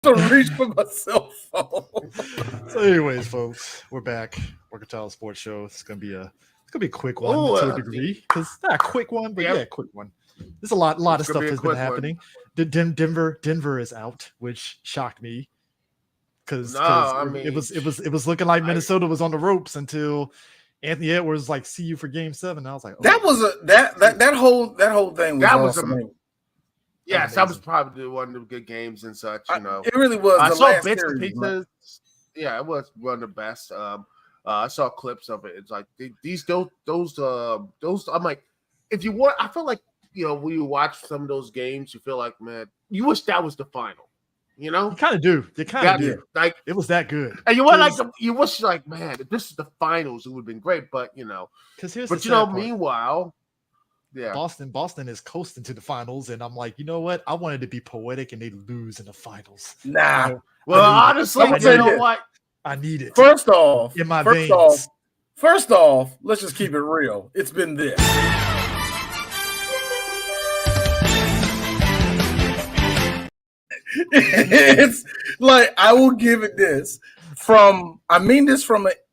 to reach for my cell phone. So, anyways, folks, we're back. Mercantile Sports Show. It's gonna be a quick one Oh, to a degree, because not a quick one, but yeah, a quick one. There's a lot It's of gonna stuff be a that's been quick one. happening. Denver is out, which shocked me because No, I it mean, was looking like Minnesota was on the ropes until Anthony Edwards like see you for Game 7. I was like, oh, That was that whole thing was that was awesome. yes, that was probably one of the good games and such. You know, It really was. I The saw last bits and series, pieces. Yeah, it was one of the best. I saw clips of it. It's like those. I'm like, if you want, I feel like when you watch some of those games, you feel like, man, you wish that was the final. You know, you kind of do. You kind of do. Like it was that good. And you want you wish like, man, if this is the finals, it would have been great. But because here's but the sad part. meanwhile, yeah, Boston is coasting to the finals, and I'm like, you know what? I wanted to be poetic, and they lose in the finals. Nah. Well, honestly, you know what? I need it. First off, in my veins. First off, let's just keep it real. It's been this. It's like, I will give it this all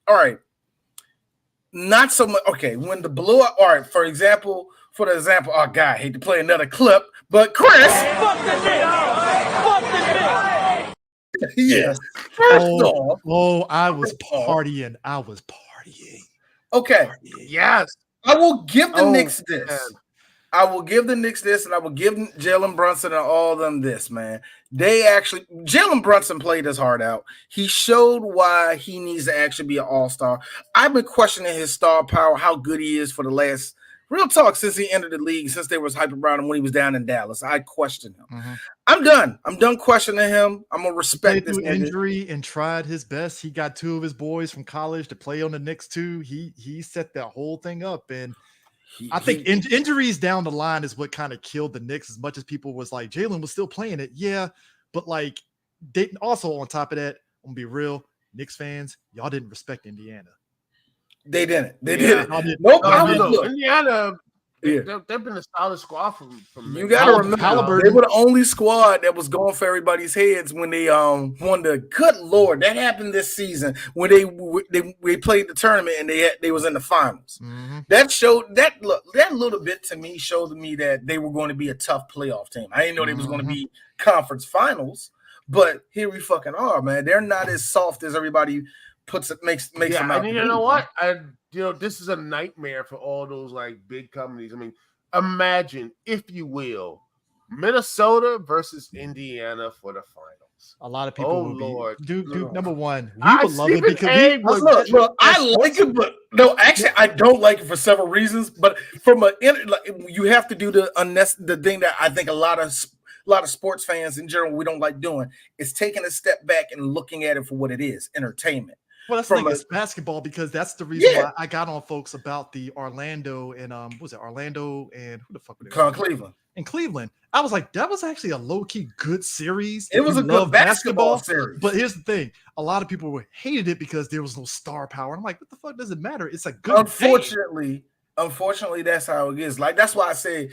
right. Not so much. Okay, when the blowout, all right, for the example, oh God, I hate to play another clip, but Chris. Fuck the Knicks! Fuck the Knicks! Yes. First off. Oh, I was partying. Okay. Yes. I will give the Knicks this. Man. I will give the Knicks this, and I will give Jalen Brunson and all of them this, man. Jalen Brunson played his heart out. He showed why he needs to actually be an all-star. I've been questioning his star power, how good he is for the last, real talk, since he entered the league, since there was hype around him when he was down in Dallas. I questioned him. Mm-hmm. I'm done. I'm done questioning him. I'm going to respect this injury and tried his best. He got two of his boys from college to play on the Knicks too. He set that whole thing up, and I think injuries down the line is what kind of killed the Knicks. As much as people was like, Jalen was still playing it, yeah, but like, they also on top of that, I'm gonna be real, Knicks fans, y'all didn't respect Indiana. They didn't. They didn't. Nope. Indiana. Yeah. They've been a solid squad from you got to remember, they were the only squad that was going for everybody's heads when they won the. Good Lord, that happened this season when they played the tournament and they was in the finals. Mm-hmm. That showed that little bit to me showed me that they were going to be a tough playoff team. I didn't know they was going to be conference finals, but here we fucking are, man. They're not as soft as everybody makes them out. And you know what? This is a nightmare for all those like big companies. I mean, imagine, if you will, Minnesota versus Indiana for the finals. A lot of people Lord. Dude, number one, we would love it because I like it, but no, actually, I don't like it for several reasons. But from you have to do the thing that I think a lot of sports fans in general we don't like doing is taking a step back and looking at it for what it is, entertainment. Well, that's the thing, it's basketball, because that's the reason why I got on folks about the Orlando and Orlando and who the fuck were they? Cleveland. In Cleveland. I was like, that was actually a low-key good series. It was a good basketball series. But here's the thing. A lot of people hated it because there was no star power. I'm like, what the fuck does it matter? It's a good Unfortunately, that's how it is. Like, that's why I say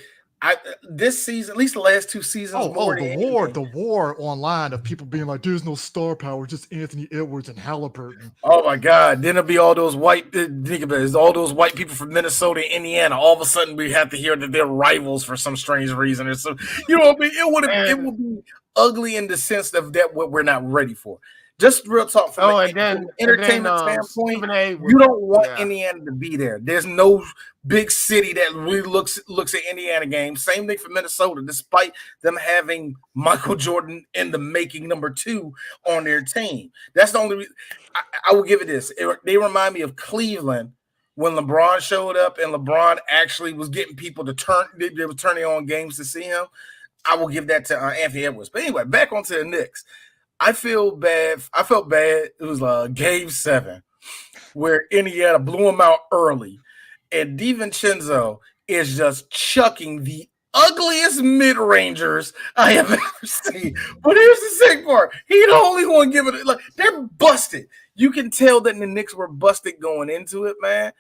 this season, at least the last two seasons. The war online of people being like, there's no star power, just Anthony Edwards and Halliburton. Oh my God! Then it'll be all those white people from Minnesota and Indiana. All of a sudden, we have to hear that they're rivals for some strange reason. Or so, you know what I mean? It would be ugly in the sense of that what we're not ready for. Just real talk from an entertainment standpoint. You don't want Indiana to be there. There's no big city that really looks at Indiana games. Same thing for Minnesota, despite them having Michael Jordan in the making -- 2 on their team. That's the only reason. I will give it this. They remind me of Cleveland when LeBron showed up and LeBron actually was getting people to turn. They were turning on games to see him. I will give that to Anthony Edwards. But anyway, back onto the Knicks. I felt bad. It was Game 7 where Indiana blew him out early, and DiVincenzo is just chucking the ugliest mid-rangers I have ever seen. But here's the sick part. He the only one giving it. Like, they're busted. You can tell that the Knicks were busted going into it, man.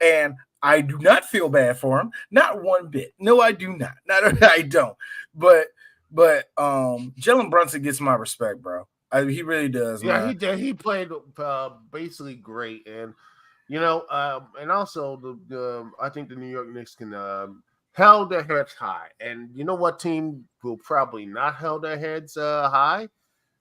And I do not feel bad for him. Not one bit. No, I do not. I don't. But But Jalen Brunson gets my respect, bro. He really does. Yeah, man. he did. He played basically great, and and also the I think the New York Knicks can held their heads high, and you know what team will probably not held their heads high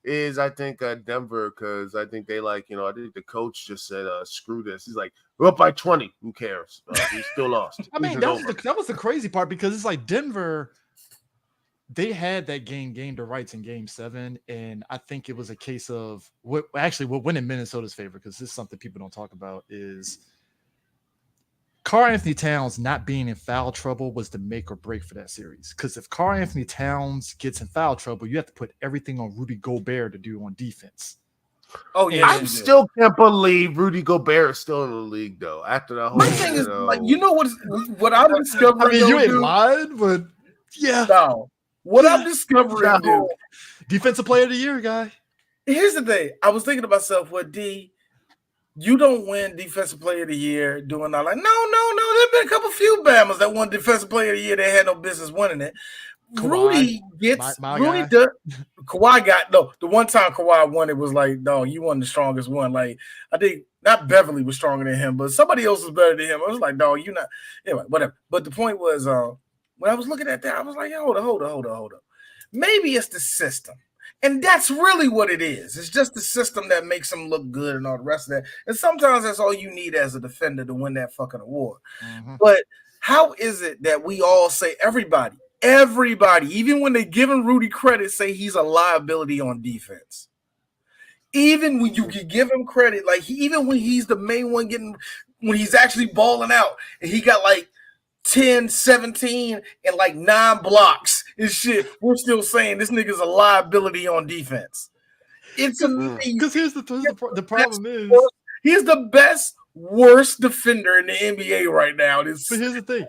is I think Denver, because I think they I think the coach just said screw this. He's like, we're up by 20. Who cares? We still lost. I mean, that was the crazy part, because it's like Denver. They had that game gained the rights in Game 7, and I think it was a case of what went in Minnesota's favor, because this is something people don't talk about, is Karl Anthony Towns not being in foul trouble was the make or break for that series. Because if Karl Anthony Towns gets in foul trouble, you have to put everything on Rudy Gobert to do on defense. Oh yeah, I still can't believe Rudy Gobert is still in the league though. After the whole, my thing is what I'm discovering. I mean, you ain't lying, but yeah. No, what I'm discovering, dude. Defensive Player of the Year guy. Here's the thing. I was thinking to myself, what D? You don't win Defensive Player of the Year doing all like no. There've been a couple few Bammers that won Defensive Player of the Year. They had no business winning it. Kawhi, Rudy gets my Rudy. guy. Kawhi got the one time Kawhi won it was like no, you won the strongest one. Like I think not Beverly was stronger than him, but somebody else was better than him. I was like, no, you not anyway, whatever. But the point was, when I was looking at that, I was like, hold up. Maybe it's the system. And that's really what it is. It's just the system that makes them look good and all the rest of that. And sometimes that's all you need as a defender to win that fucking award. Mm-hmm. But how is it that we all say everybody, even when they giving Rudy credit, say he's a liability on defense? Even when you can give him credit, like even when he's the main one when he's actually balling out and he got like 10, 17, and like 9 blocks and shit, we're still saying this nigga's a liability on defense. It's amazing. Because here's the problem is he's the best, worst defender in the NBA right now. But here's the thing.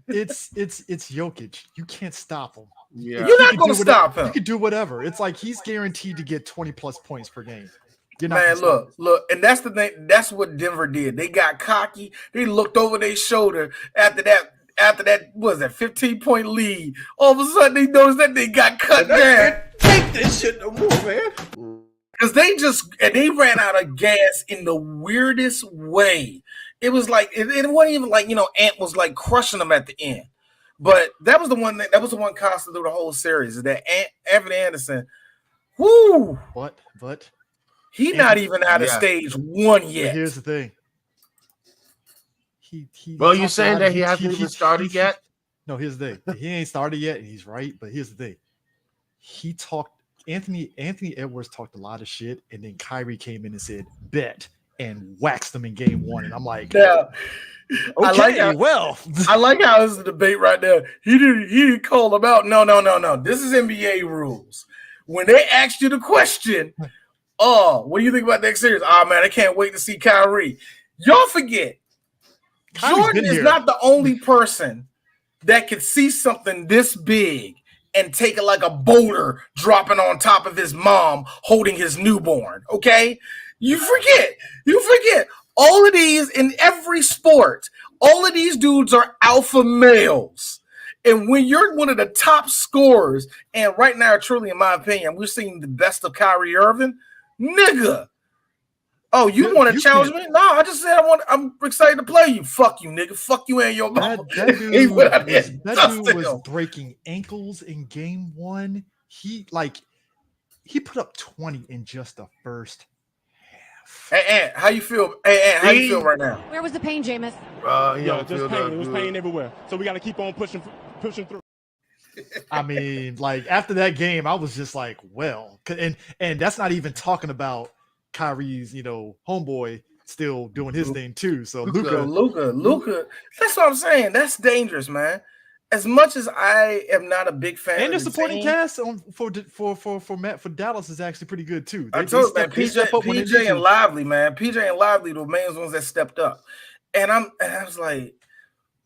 It's Jokic. You can't stop him. Yeah. You're not going to stop him. You can do whatever. It's like he's guaranteed to get 20 plus points per game. Man, look, and that's the thing. That's what Denver did. They got cocky. They looked over their shoulder after that. What was that 15-point lead? All of a sudden, they noticed that they got cut down. Take this shit no more, man. Because they ran out of gas in the weirdest way. It was like it wasn't even like Ant was like crushing them at the end. But that was the one constant through the whole series. Is that Evan Anderson? Whoo! But. He's not even out of stage 1 yet. But here's the thing. Well, you're saying that he hasn't even started yet? No, here's the thing. He ain't started yet, and he's right. But here's the thing. Anthony Edwards talked a lot of shit, and then Kyrie came in and said, bet, and waxed them in game 1. And I'm like, yeah. Okay, I like how this is a debate right now. He didn't call them out. No. This is NBA rules. When they asked you the question, what do you think about next series? Oh, man, I can't wait to see Kyrie. Y'all forget, Jordan is not the only person that can see something this big and take it like a boulder dropping on top of his mom holding his newborn, okay? You forget. All of these in every sport, all of these dudes are alpha males. And when you're one of the top scorers, and right now, truly, in my opinion, we're seeing the best of Kyrie Irving, nigga. Oh, you want to challenge me? No, I just said I'm excited to play you. Fuck you, nigga. Fuck you and your mama. That dude was breaking ankles in game 1. He put up 20 in just the first half. Hey, Ant, how you feel? Hey, Ant, how you feel right now? Where was the pain, Jameis? Just pain. It was pain everywhere. So we got to keep on pushing through. I mean, like after that game, I was just like, well, and that's not even talking about Kyrie's, homeboy still doing his thing too. So Luka. That's what I'm saying. That's dangerous, man. As much as I am not a big fan, and the supporting cast for Dallas is actually pretty good too. I told you, man, PJ and Lively, man. PJ and Lively, the main ones that stepped up, and I was like,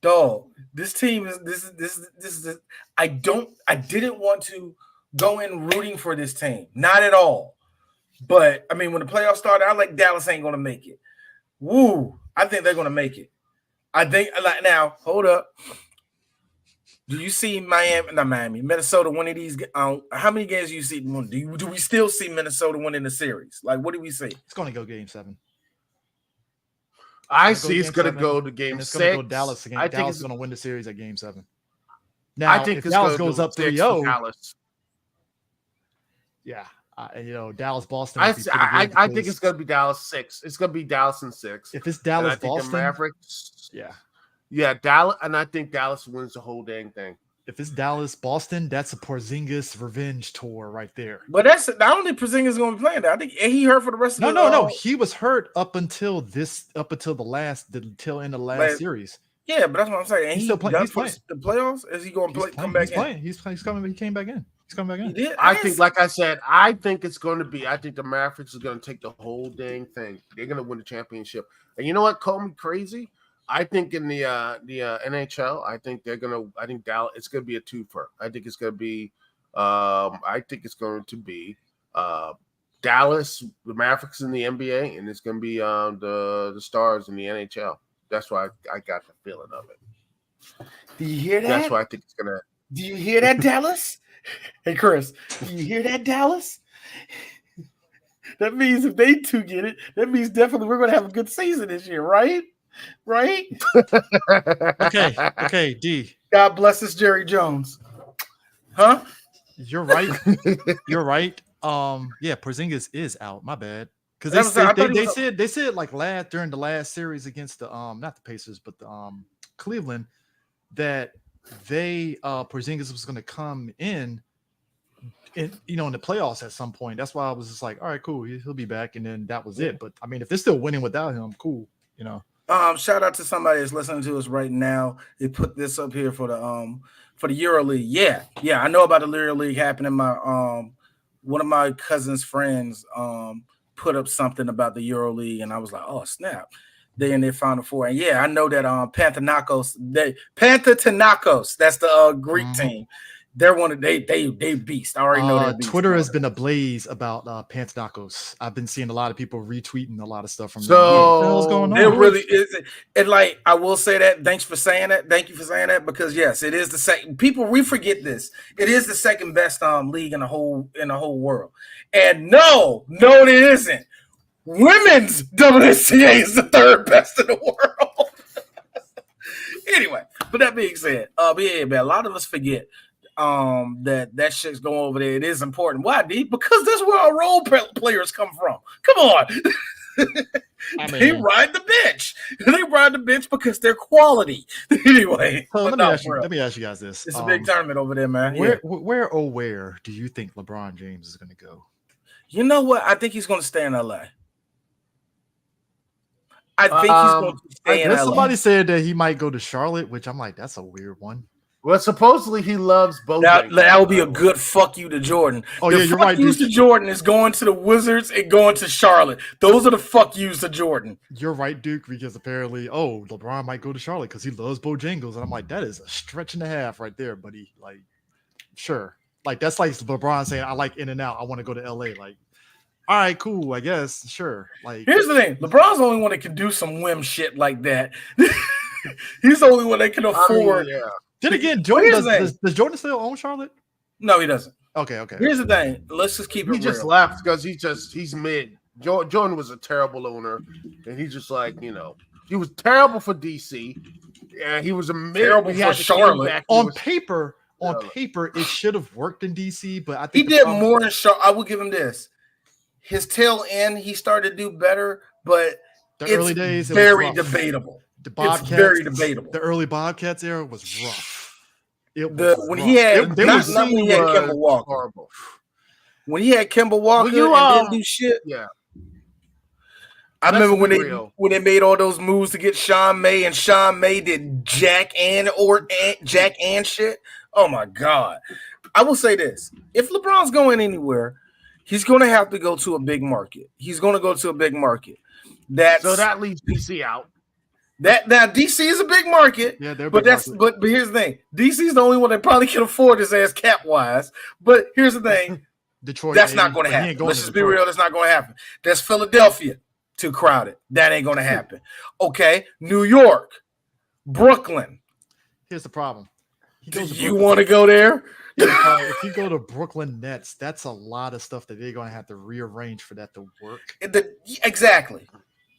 dog, this team is this. I didn't want to go in rooting for this team, not at all. But I mean, when the playoffs started, I like Dallas ain't gonna make it. Woo! I think they're gonna make it. I think now, hold up. Do you see Minnesota winning these? How many games do you see? Do we still see Minnesota winning the series? Like, what do we see? It's going to go Game 7. I see it's going to go to Game 6. It's going to go Dallas again. Dallas is going to win the series at Game 7. Now, I think if Dallas goes up 3-0, Dallas. Yeah, Dallas Boston. I think it's going to be Dallas 6. It's going to be Dallas in 6. If it's Dallas Boston, the Mavericks. Yeah, Dallas, and I think Dallas wins the whole dang thing. If it's Dallas Boston, that's a Porzingis revenge tour right there. But I don't think Porzingis is going to be playing that. I think he hurt for the rest of No. He was hurt up until the tail end of the last series. Yeah, but that's what I'm saying. And he's still playing. He's playing the playoffs. Is he going to play? Come back in? He's coming. He came back in. He's coming back in. I think, like I said, I think it's going to be. I think the Mavericks are going to take the whole dang thing. They're going to win the championship. And you know what? Call me crazy. I think in the NHL, I think Dallas. It's going to be a twofer. I think it's going to be. Dallas, the Mavericks in the NBA, and it's going to be the Stars in the NHL. That's why I got the feeling of it. Do you hear that? That's why I think it's gonna. Do you hear that, Dallas? Hey, Chris, do you hear that, Dallas? That means if they two get it, that means definitely we're going to have a good season this year, right? Right? Okay, D. God bless us, Jerry Jones. Huh? You're right. You're right. Porzingis is out. My bad. Because they said like during the last series against the not the Pacers but the Cleveland that Porzingis was going to come in the playoffs at some point. That's why I was just like, all right, cool, he'll be back, and then that was it. But I mean, if they're still winning without him, cool, Shout out to somebody that's listening to us right now. They put this up here for the EuroLeague. Yeah, I know about the EuroLeague happening. My one of my cousin's friends put up something about the EuroLeague, and I was like, oh snap. They in their Final Four. And yeah, I know that Panathinaikos, that's the Greek team. They're one of they beast. I already know that. Twitter has been ablaze about Panathinaikos. I've been seeing a lot of people retweeting a lot of stuff from them. What the hell's going on? It really is. And like I will say that. Thanks for saying that. Thank you for saying that, because yes, it is the second. We forget this. It is the second best league in the whole world. And no, it isn't. Women's WNBA is the third best in the world. Anyway, but that being said, man, a lot of us forget that shit's going over there. It is important. Why, D? Because that's where our role players come from. Come on. They ride the bench. They ride the bench because they're quality. Anyway, let me ask you guys this. It's a big tournament over there, man. Where do you think LeBron James is going to go? You know what? I think he's going to stay in LA. I think he's going to stay in LA. Somebody said that he might go to Charlotte, which I'm like, that's a weird one. Well, supposedly he loves both. That would be a good fuck you to Jordan. Oh, yeah, you're right. Fuck yous to Jordan is going to the Wizards and going to Charlotte. Those are the fuck yous to Jordan. You're right, Duke, because apparently, LeBron might go to Charlotte because he loves Bojangles. And I'm like, that is a stretch and a half right there, buddy. Like, sure. Like, that's like LeBron saying, I like In-N-Out. I want to go to LA. Like, all right, cool, I guess. Sure. Like, here's the thing. LeBron's the only one that can do some whim shit like that. He's the only one that can afford. Then again, Jordan does Jordan still own Charlotte? No, he doesn't. Okay. Here's the thing. Let's just keep it real. He just left because he's mid. Jordan was a terrible owner, and he's just like, he was terrible for DC. Yeah, he was a mid. Terrible for Charlotte. On paper, it should have worked in DC, but I think he did more in Charlotte. I will give him this. His tail end, he started to do better, but the early days, very debatable. It's very debatable. The early Bobcats era was rough. When he had Kemba Walker. When he had Kemba Walker and didn't do shit. Yeah. I remember when they made all those moves to get Sean May, and Sean May did Jack and shit. Oh my God. I will say this. If LeBron's going anywhere, he's going to have to go to a big market. He's going to go to a big market. So that leaves DC out. That now DC is a big market, but here's the thing: DC is the only one that probably can afford his ass cap wise. But here's the thing: Detroit, that's not going to happen. Let's just be real; that's not going to happen. That's Philadelphia, too crowded. That ain't going to happen. Okay, New York, Brooklyn. Here's the problem: Do you want to go there? If you go to Brooklyn Nets, that's a lot of stuff that they're going to have to rearrange for that to work. Exactly.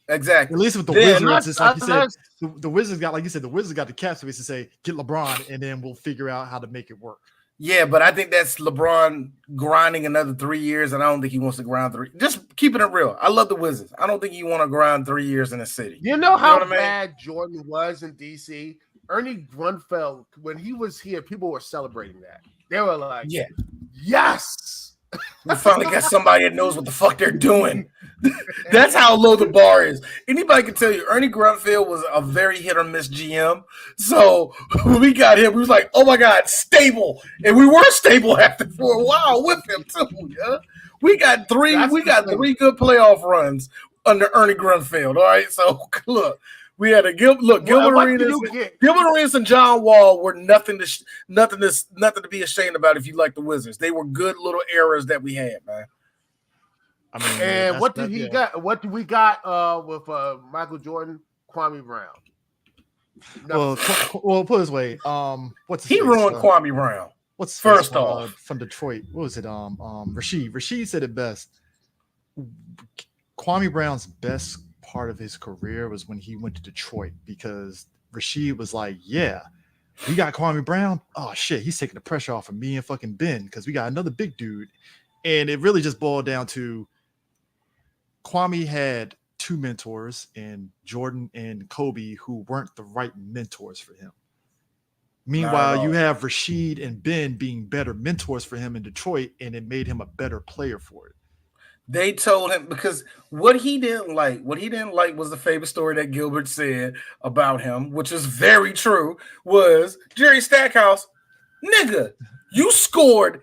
At least with the Wizards, it's like you said, the Wizards got, like you said, the Wizards got the cap space to say, get LeBron, and then we'll figure out how to make it work. Yeah, but I think that's LeBron grinding another 3 years, and I don't think he wants to grind 3. Just keeping it real. I love the Wizards. I don't think you want to grind 3 years in a city. You know how bad Jordan was in DC? Ernie Grunfeld, when he was here, people were celebrating that. They were like, yes. We finally got somebody that knows what the fuck they're doing. That's how low the bar is. Anybody can tell you, Ernie Grunfeld was a very hit or miss GM. So when we got him, we was like, oh my God, stable. And we were stable for a while with him too. Yeah? We got three good playoff runs under Ernie Grunfeld. All right. So look. We had Gilbert Arenas and John Wall were nothing to be ashamed about if you like the Wizards. They were good little errors that we had, man. I mean, and what did we got with Michael Jordan, Kwame Brown? Well, put it this way. He ruined Kwame Brown. What's first off from Detroit? What was it? Rasheed. Rasheed said it best. Kwame Brown's best part of his career was when he went to Detroit, because Rasheed was like, yeah, we got Kwame Brown. Oh shit, he's taking the pressure off of me and fucking Ben, because we got another big dude. And it really just boiled down to Kwame had 2 mentors in Jordan and Kobe who weren't the right mentors for him. Meanwhile, you have Rasheed and Ben being better mentors for him in Detroit, and it made him a better player for it. They told him, because what he didn't like was the famous story that Gilbert said about him, which is very true, was Jerry Stackhouse, nigga, you scored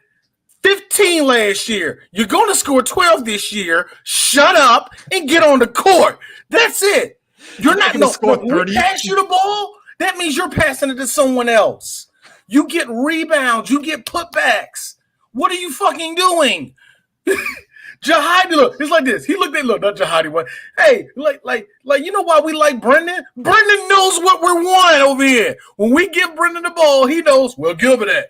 15 last year. You're going to score 12 this year. Shut up and get on the court. That's it. You're not going to score 30. When we pass you the ball, that means you're passing it to someone else. You get rebounds. You get putbacks. What are you fucking doing? Jahadi, look, it's like this. He looked at, not Jahadi, but hey, like, you know why we like Brendan? Brendan knows what we're wanting over here. When we give Brendan the ball, he knows, well, Gilbert that.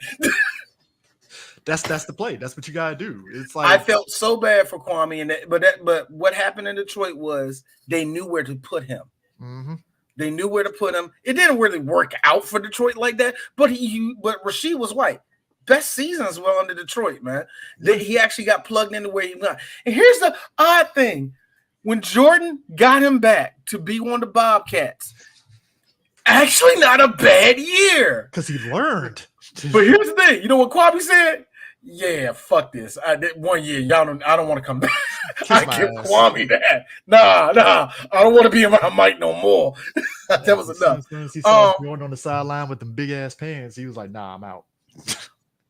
That's the play. That's what you gotta do. It's like, I felt so bad for Kwame, but what happened in Detroit was they knew where to put him. Mm-hmm. They knew where to put him. It didn't really work out for Detroit like that, but Rasheed was white. Best seasons were under Detroit, man. He actually got plugged into where he went. And here's the odd thing. When Jordan got him back to be one of the Bobcats, actually not a bad year. Because he learned. But here's the thing. You know what Kwame said? Yeah, fuck this. I did 1 year. I don't want to come back. I give Kwame that. Nah. I don't want to be around Mike no more. That was enough. As soon as he saw Jordan on the sideline with them big ass pants, he was like, nah, I'm out.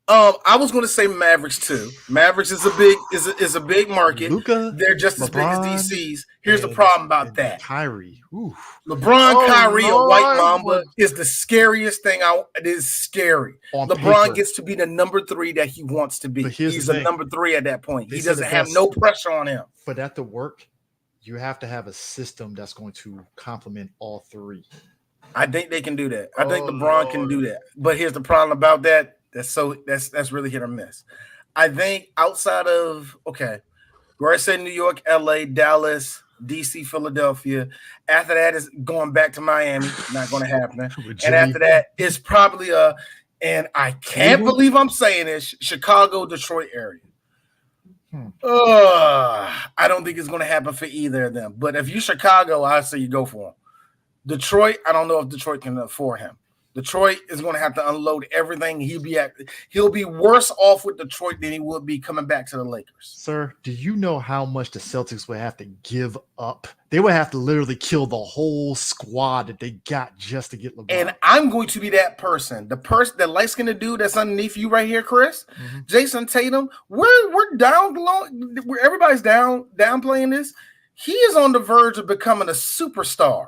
I was going to say Mavericks too. Mavericks is a big market. Luka, they're just as big as DC's. Here's the problem about that. Kyrie. Ooh. LeBron, Kyrie, a white mamba is the scariest thing out. It is scary. LeBron gets to be the number 3 that he wants to be. He's a number 3 at that point. He doesn't have no pressure on him. But at the work, you have to have a system that's going to complement all 3. I think they can do that. I think LeBron can do that. But here's the problem about that. That's really hit or miss. I think outside of where I said New York, LA, Dallas, DC, Philadelphia. After that is going back to Miami. Not going to happen. And after that is probably and I can't believe I'm saying this, Chicago, Detroit area. I don't think it's going to happen for either of them. But if you're Chicago, I say you go for him. Detroit, I don't know if Detroit can afford him. Detroit is going to have to unload everything. He'll be worse off with Detroit than he would be coming back to the Lakers. Sir, do you know how much the Celtics would have to give up? They would have to literally kill the whole squad that they got just to get LeBron. And I'm going to be that person. The light-skinned dude that's underneath you right here, Chris. Mm-hmm. Jason Tatum. We're down below. Everybody's downplaying this. He is on the verge of becoming a superstar.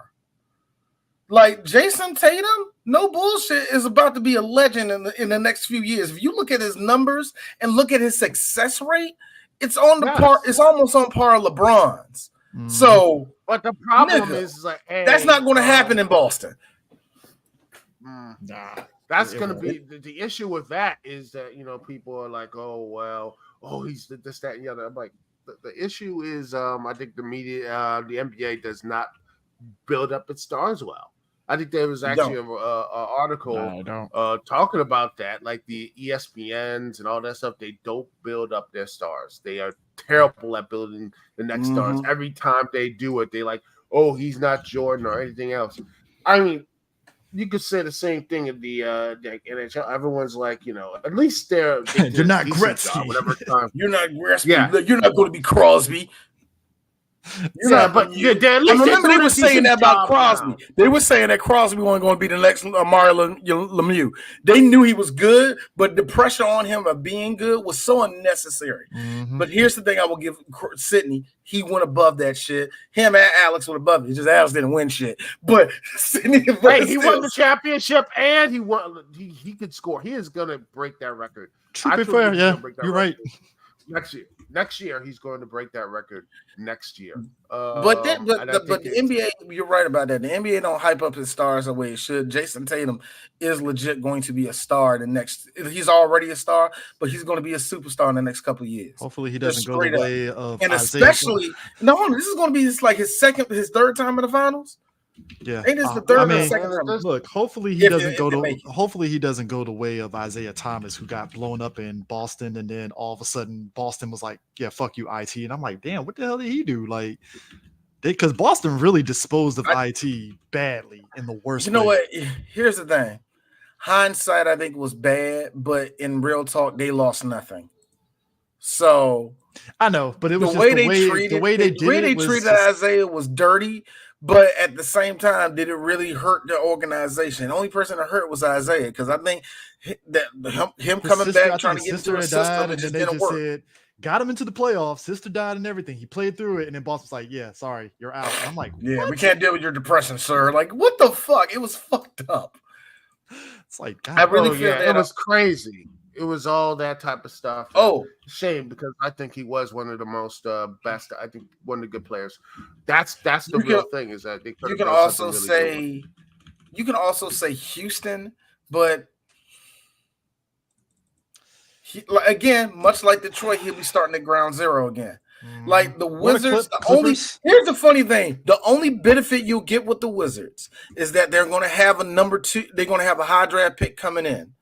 Like Jason Tatum, no bullshit, is about to be a legend in the next few years. If you look at his numbers and look at his success rate, it's on the par. It's almost on par with LeBron's. Mm. So, but the problem is like, that's not going to happen in Boston. Nah, That's going to be the issue with that is that, people are like, oh, well, he's this, that, and the other. I'm like, the issue is, I think the media, the NBA does not build up its stars well. I think there was actually an article talking about that, like the ESPNs and all that stuff. They don't build up their stars. They are terrible at building the next stars. Every time they do it, they like, oh, he's not Jordan or anything else. I mean, you could say the same thing in the NHL. Everyone's like, at least they you're not Gretzky. You're not Gretzky. Yeah. You're not going to be Crosby. But I remember they were saying that about Crosby. Now. They were saying that Crosby wasn't going to be the next Mario Lemieux. They knew he was good, but the pressure on him of being good was so unnecessary. But here's the thing I will give Sidney. He went above that shit. Him and Alex went above it. It's just Alex didn't win shit. But Sidney, he won the championship and he won. He could score. He is going to break that record. To be fair, yeah, you're right. Next year, he's going to break that record. Next year, but the NBA, you're right about that. The NBA don't hype up his stars the way it should. Jason Tatum is legit going to be a star he's already a star, but he's going to be a superstar in the next couple of years. Hopefully, he doesn't go the way of and Isaiah. Especially this is going to be his third time in the finals. Yeah, ain't this the third or second time? Look, hopefully he doesn't go the way of Isaiah Thomas, who got blown up in Boston, and then all of a sudden Boston was like, "Yeah, fuck you, IT," and I'm like, "Damn, what the hell did he do?" Like, because Boston really disposed of IT badly in the worst. You know what? Here's the thing: hindsight, I think, was bad, but in real talk, they lost nothing. So I know, but it was the way they treated Isaiah was dirty. But at the same time, did it really hurt the organization? The only person that hurt was Isaiah, because I think that him coming back trying to get into a system, it just didn't work. Said, got him into the playoffs. Sister died and everything. He played through it, and then boss was like, "Yeah, sorry, you're out." And I'm like, "Yeah, what? We can't deal with your depression, sir." Like, what the fuck? It was fucked up. It's like, God, I really feel that it was crazy. It was all that type of stuff. Shame, because I think he was one of the most best. I think one of the good players. That's the real thing, is that you can also say Houston, but again, much like Detroit, he'll be starting at ground zero again. Like the Wizards, here's the funny thing: the only benefit you'll get with the Wizards is that they're going to have a number 2. They're going to have a high draft pick coming in.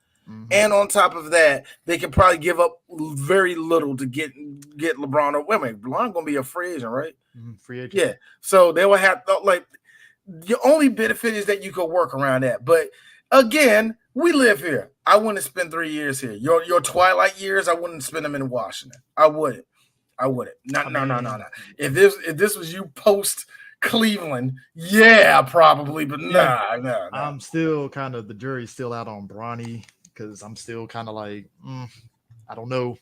And on top of that, they can probably give up very little to get LeBron. Or wait, LeBron going to be a free agent, right? Free agent. Yeah. So they will have the only benefit is that you could work around that. But again, we live here. I wouldn't spend 3 years here. Your twilight years, I wouldn't spend them in Washington. I wouldn't. No. If this was you post Cleveland, yeah, probably, but no. I'm still kind of, the jury's still out on Bronny, because I'm still kind of like, I don't know.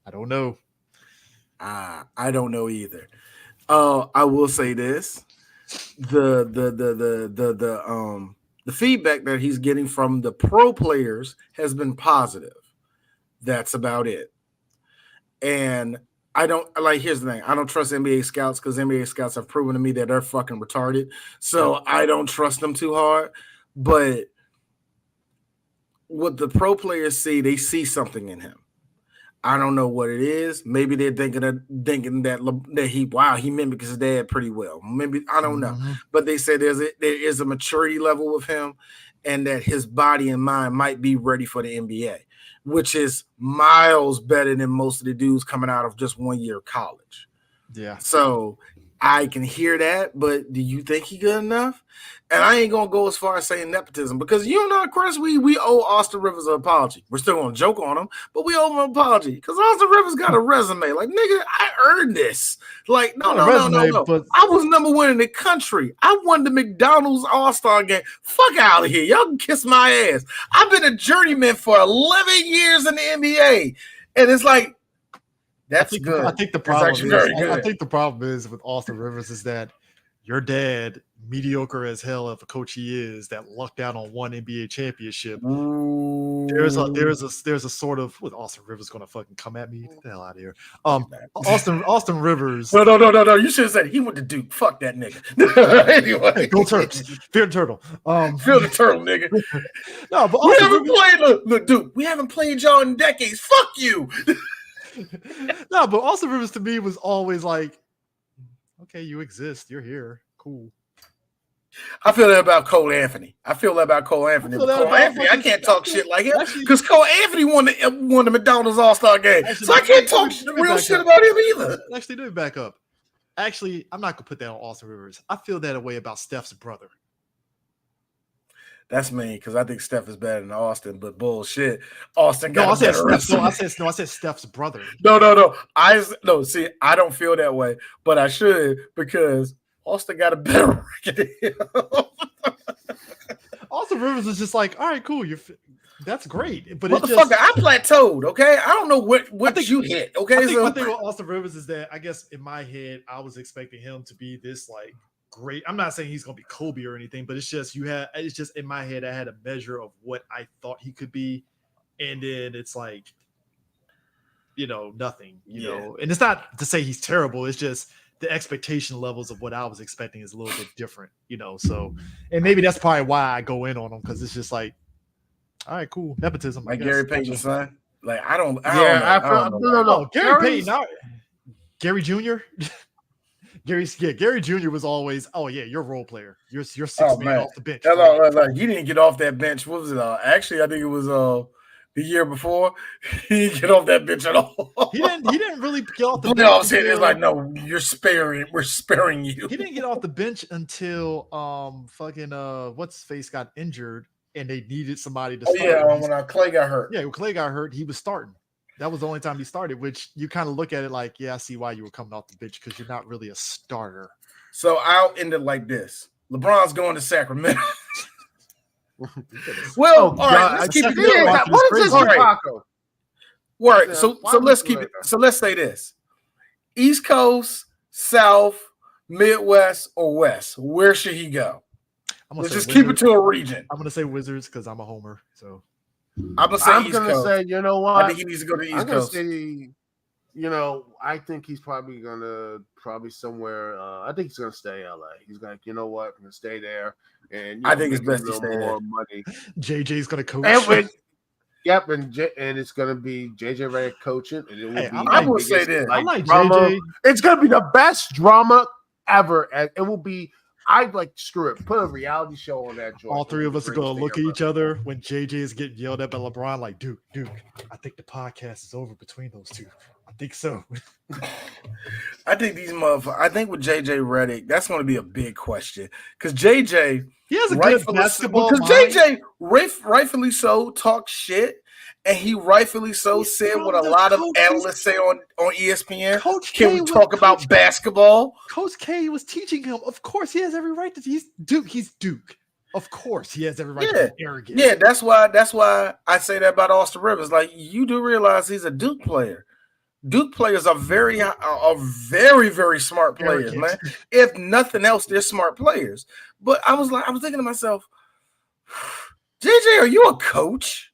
I don't know either. I will say this: the feedback that he's getting from the pro players has been positive. That's about it. And I don't here's the thing: I don't trust NBA scouts, because NBA scouts have proven to me that they're fucking retarded. So I don't trust them too hard. But what the pro players see, they see something in him. I don't know what it is. Maybe they're thinking that he mimics his dad pretty well. Maybe, I don't know. But they say there is a maturity level with him, and that his body and mind might be ready for the NBA, which is miles better than most of the dudes coming out of just 1 year of college. Yeah. So I can hear that, but do you think he good enough? And I ain't gonna go as far as saying nepotism, because Chris, we owe Austin Rivers an apology. We're still gonna joke on him, but we owe him an apology, because Austin Rivers got a resume. Like, nigga, I earned this. Like, no. But I was number 1 in the country. I won the McDonald's All-Star game. Fuck out of here. Y'all can kiss my ass. I've been a journeyman for 11 years in the NBA. And it's like, that's good. I think the problem is with Austin Rivers is that your dad, mediocre as hell of a coach he is, that lucked out on one NBA championship. Ooh. There's a sort of with Austin Rivers going to fucking come at me. Get the hell out of here. Austin Rivers. No. You should have said he went to Duke. Fuck that nigga. Anyway, go Turks. Fear the turtle. Fear the turtle, nigga. No, but we haven't played. Look, Duke. We haven't played y'all in decades. Fuck you. No, but Austin Rivers to me was always like, okay, you exist. You're here. Cool. I feel that about Cole Anthony. I can't talk shit like him because Cole Anthony won the McDonald's All-Star game. So I can't talk real shit about him either. Actually, let me back up. Actually, I'm not going to put that on Austin Rivers. I feel that way about Steph's brother. That's mean because I think Steph is better than Austin, but bullshit. Austin got I said Steph's brother. No. See, I don't feel that way, but I should because Austin got a better record than him. Austin Rivers is just like, all right, cool. That's great. But motherfucker, I plateaued, okay? I don't know what you hit, okay? I think one thing with Austin Rivers is that I guess in my head, I was expecting him to be this like great. I'm not saying he's gonna be Kobe or anything, but it's just in my head, I had a measure of what I thought he could be, and then it's like, nothing, know. And it's not to say he's terrible, it's just the expectation levels of what I was expecting is a little bit different, so, and maybe that's probably why I go in on him, because it's just like, all right, cool, nepotism. Like Gary Payton's son. Like I don't know. Gary Payton, Gary Jr. Gary Jr. was always, you're a role player. You're 6 man off the bench. He didn't get off that bench. What was it? Actually, I think it was the year before. He didn't get off that bench at all. He didn't really get off the bench. No, I'm saying it's like, no, we're sparing you. He didn't get off the bench until what's his face got injured and they needed somebody to start. When Clay got hurt. Yeah, when Clay got hurt, he was starting. That was the only time he started, which you kind of look at it like, I see why you were coming off the bench because you're not really a starter. So I'll end it like this. LeBron's going to Sacramento. Well, all right, let's keep it going. What is this Chicago? Right. So let's keep it. So let's say this. East Coast, South, Midwest, or West. Where should he go? Let's just keep it to a region. I'm going to say Wizards because I'm a homer. So I'm gonna say, you know what? I think he needs to go to the East Coast. Say, I think he's probably somewhere. I think he's gonna stay LA. He's like, you know what? I'm gonna stay there, and I think it's best to stay there. Money. JJ's gonna coach. And it's gonna be JJ Redick coaching, and it will be. I will say this. I like drama. JJ. It's gonna be the best drama ever, and it will be. I'd like screw it. Put a reality show on that joint. All three of us are going to look at each other when JJ is getting yelled at by LeBron. Like, Duke, I think the podcast is over between those two. I think so. I think these motherfuckers. I think with JJ Redick, that's going to be a big question because JJ. He has a good basketball. Because JJ rightfully so talks shit. And he rightfully so said what a lot of analysts say on ESPN. Can we talk about basketball? Coach K was teaching him. Of course, he has every right to. He's Duke. He's Duke. Of course, he has every right to be arrogant. Yeah, that's why I say that about Austin Rivers. Like, you do realize he's a Duke player. Duke players are very, very smart players, man. If nothing else, they're smart players. But I was thinking to myself, JJ, are you a coach?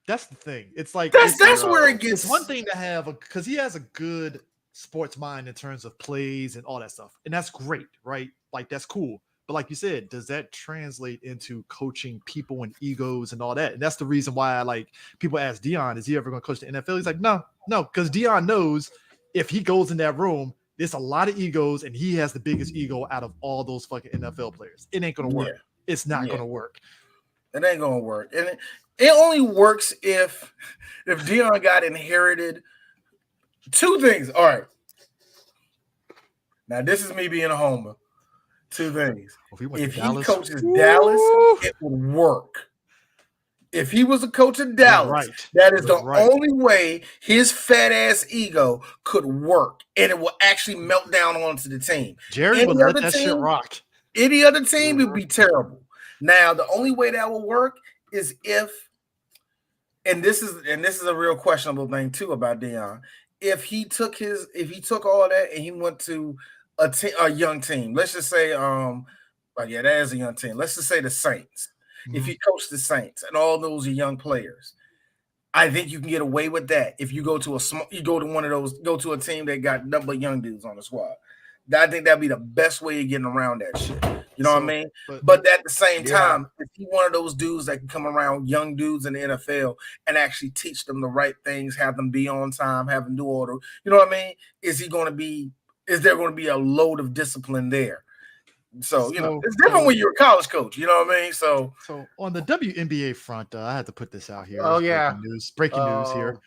That's the thing. It's like that's where it gets. It's one thing to have because he has a good sports mind in terms of plays and all that stuff, and that's great, right? Like that's cool. But like you said, does that translate into coaching people and egos and all that? And that's the reason why people ask Deion, is he ever going to coach the NFL? He's like, no, because Deion knows if he goes in that room, there's a lot of egos, and he has the biggest ego out of all those fucking NFL players. It ain't going to work. Yeah. It's not going to work. It ain't going to work, and it only works if Deion got inherited two things. All right. Now, this is me being a homer. Two things. If he coaches Dallas, it would work. If he was a coach of Dallas, that is the only way his fat ass ego could work, and it will actually melt down onto the team. Jerry would let that shit rock. Any other team would be terrible. Now, the only way that will work is if, and this is a real questionable thing too about Deion. If he took all that and he went to a young team, let's just say, that is a young team. Let's just say the Saints. Mm-hmm. If he coached the Saints and all those are young players, I think you can get away with that if you go to go to a team that got nothing but young dudes on the squad. I think that'd be the best way of getting around that shit. You know what I mean? But at the same time, if you one of those dudes that can come around young dudes in the NFL and actually teach them the right things, have them be on time, have them do order, you know what I mean? Is there going to be a load of discipline there? So, it's different when you're a college coach, you know what I mean? So on the WNBA front, I had to put this out here. Oh, yeah. Breaking news here.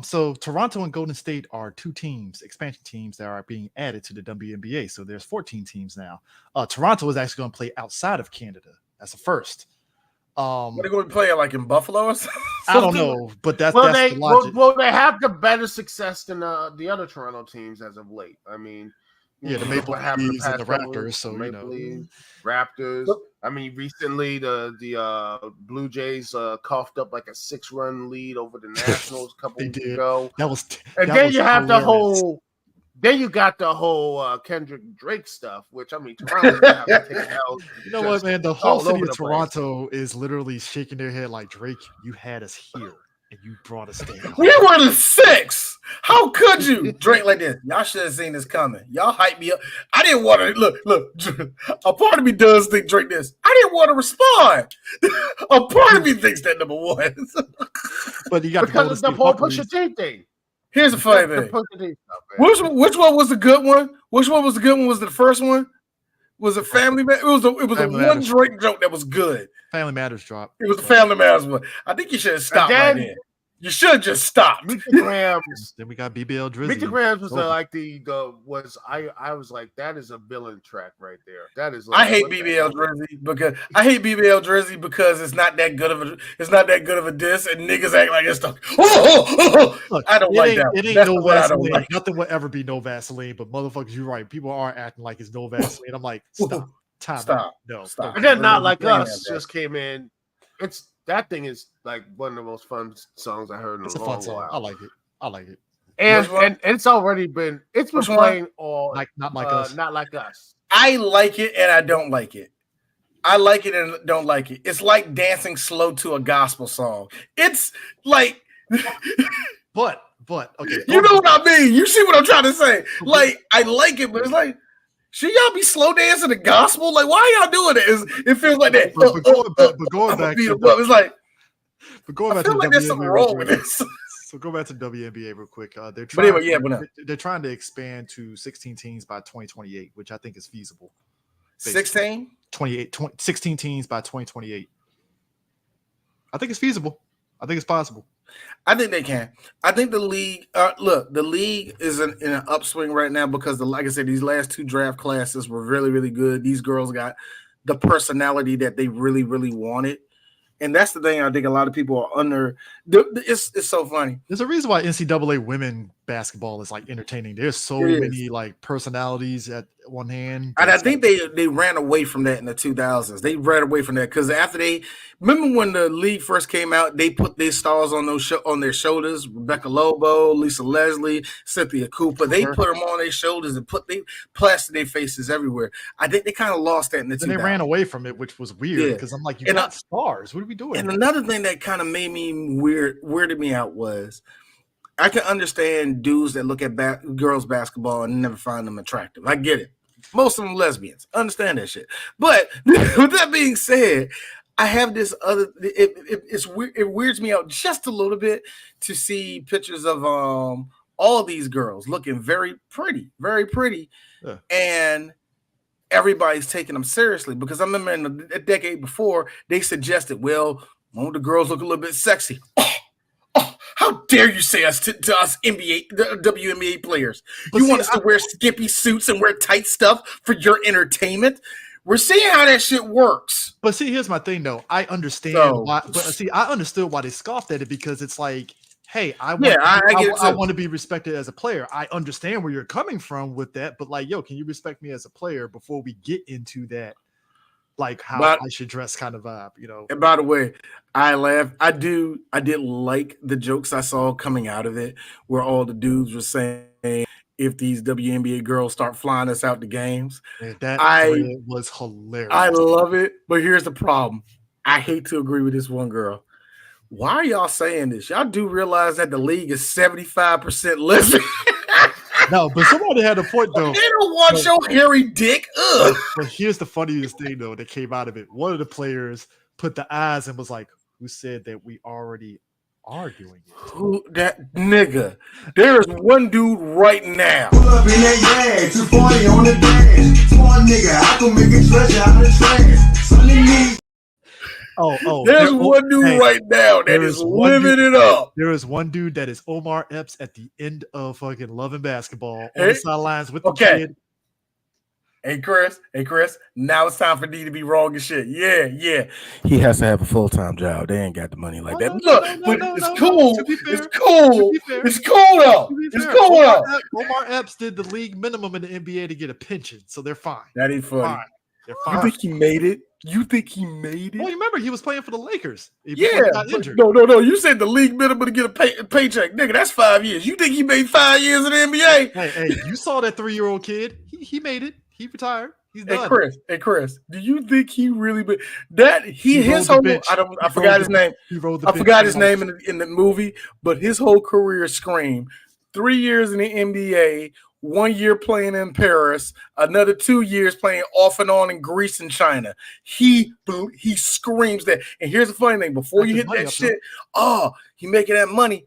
So Toronto and Golden State are two teams, expansion teams that are being added to the WNBA. So there's 14 teams now. Toronto is actually going to play outside of Canada. That's the first. What are they going to play like in Buffalo or something? I don't know, but that's the logic. Well, they have the better success than the other Toronto teams as of late. I mean, the Maple Leafs and the Raptors. So Raptors. I mean, recently the Blue Jays coughed up like a 6-run lead over the Nationals a couple weeks ago. Then you got the whole Kendrick Drake stuff, which I mean, Toronto's gonna have to take it out. You know what, man? The whole city of Toronto is literally shaking their head like, Drake, you had us here. And you brought us down. We were the 6. How could you drink like this? Y'all should have seen this coming. Y'all hyped me up. I didn't want to look. A part of me does think drink this. I didn't want to respond. A part of me thinks that number one. But you got because of the whole Pusha T thing. Here's a funny thing. Which one was the good one? Which one was the good one? Was it the first one? Was it Family Matters? It was a one Drake joke that was good. Family Matters drop. It was a Family Matters one. I think you should have stopped right there. You should just stop. Meet the Grams. Then we got BBL Drizzy. Meet the Grams was I was like, that is a villain track right there. That is. I hate BBL Drizzy because it's not that good of a diss, and niggas act like it's stuff. Look, I don't like that. It ain't no Vaseline. Like. Nothing will ever be no Vaseline, but motherfuckers, you're right. People are acting like it's no Vaseline. I'm like, stop. Stop. No, stop. And then Not Like Us just came in. That thing is like one of the most fun songs I heard in a long while. I like it. And it's already been playing all Not Like Us. Not Like Us. I like it and I don't like it. I like it and don't like it. It's like dancing slow to a gospel song. It's like but okay. You know what I mean? You see what I'm trying to say? Like I like it, but it's like, should y'all be slow dancing the gospel? Like, why are y'all doing it? It feels like that. But going back to it's like, going back to like there's something wrong with this. So go back to WNBA real quick. They're trying to expand to 16 teams by 2028, which I think is feasible. 16? 16 teams by 2028. I think it's feasible. I think it's possible. I think they can. I think the league. The league is in an upswing right now because, like I said, these last 2 draft classes were really, really good. These girls got the personality that they really, really wanted, and that's the thing. I think a lot of people are under. It's so funny. There's a reason why NCAA women basketball is like entertaining. There's so many like personalities at one hand, and I think they ran away from that in the 2000s. They ran away from that because after remember when the league first came out, they put their stars on their shoulders. Rebecca Lobo, Lisa Leslie, Cynthia Cooper. They put them on their shoulders and plastered their faces everywhere. I think they kind of lost that in the 2000s. They ran away from it, which was weird because I'm like, you got stars. What are we doing? And another thing that kind of made me weirded me out was I can understand dudes that look at girls basketball and never find them attractive. I get it. Most of them lesbians. I understand that shit. But with that being said, I have this other. It weirds me out just a little bit to see pictures of all these girls looking very pretty, and everybody's taking them seriously. Because I remember in a decade before they suggested, well, won't the girls look a little bit sexy? How dare you say us to us WNBA players? You want us to wear skimpy suits and wear tight stuff for your entertainment? We're seeing how that shit works. But see, here's my thing though. I understand why. But see, I understood why they scoffed at it because it's like, hey, I want to be respected as a player. I understand where you're coming from with that, but like, yo, can you respect me as a player before we get into that? Like how I should dress kind of vibe, you know. And by the way, I laughed. I did like the jokes I saw coming out of it, where all the dudes were saying, if these WNBA girls start flying us out to games. Man, that was hilarious. I love it. But here's the problem. I hate to agree with this one girl. Why are y'all saying this? Y'all do realize that the league is 75% less. No, but somebody had a point though. They don't want your hairy dick. Ugh. But here's the funniest thing though that came out of it. One of the players put the eyes and was like, "Who said that we already are doing it?" Who that nigga? There is one dude right now. Pull up in that yag, 240 on the dash. Smart nigga, I can make a treasure out of trash. Sunny me. There's one dude right now that is living it up. There is one dude that is Omar Epps at the end of fucking Love and Basketball on the sidelines with the kid. Hey Chris, now it's time for D to be wrong and shit. Yeah. He has to have a full-time job. They ain't got the money like that. Look, it's cool. It's cool. It's cool though. It's cool though. Omar Epps did the league minimum in the NBA to get a pension, so they're fine. That ain't funny. They're fine. You think he made it? Well, you remember he was playing for the Lakers. He got injured. No. You said the league minimum to get a paycheck. Nigga, that's 5 years. You think he made 5 years in the NBA? Hey, you saw that 3-year-old kid. He made it. He retired. He's done. Hey Chris, do you think he really that his whole I forgot his name. I forgot his name in the movie, but his whole career screamed 3 years in the NBA, 1 year playing in Paris, another 2 years playing off and on in Greece and China. He screams that. And here's the funny thing: before you hit that shit, he making that money.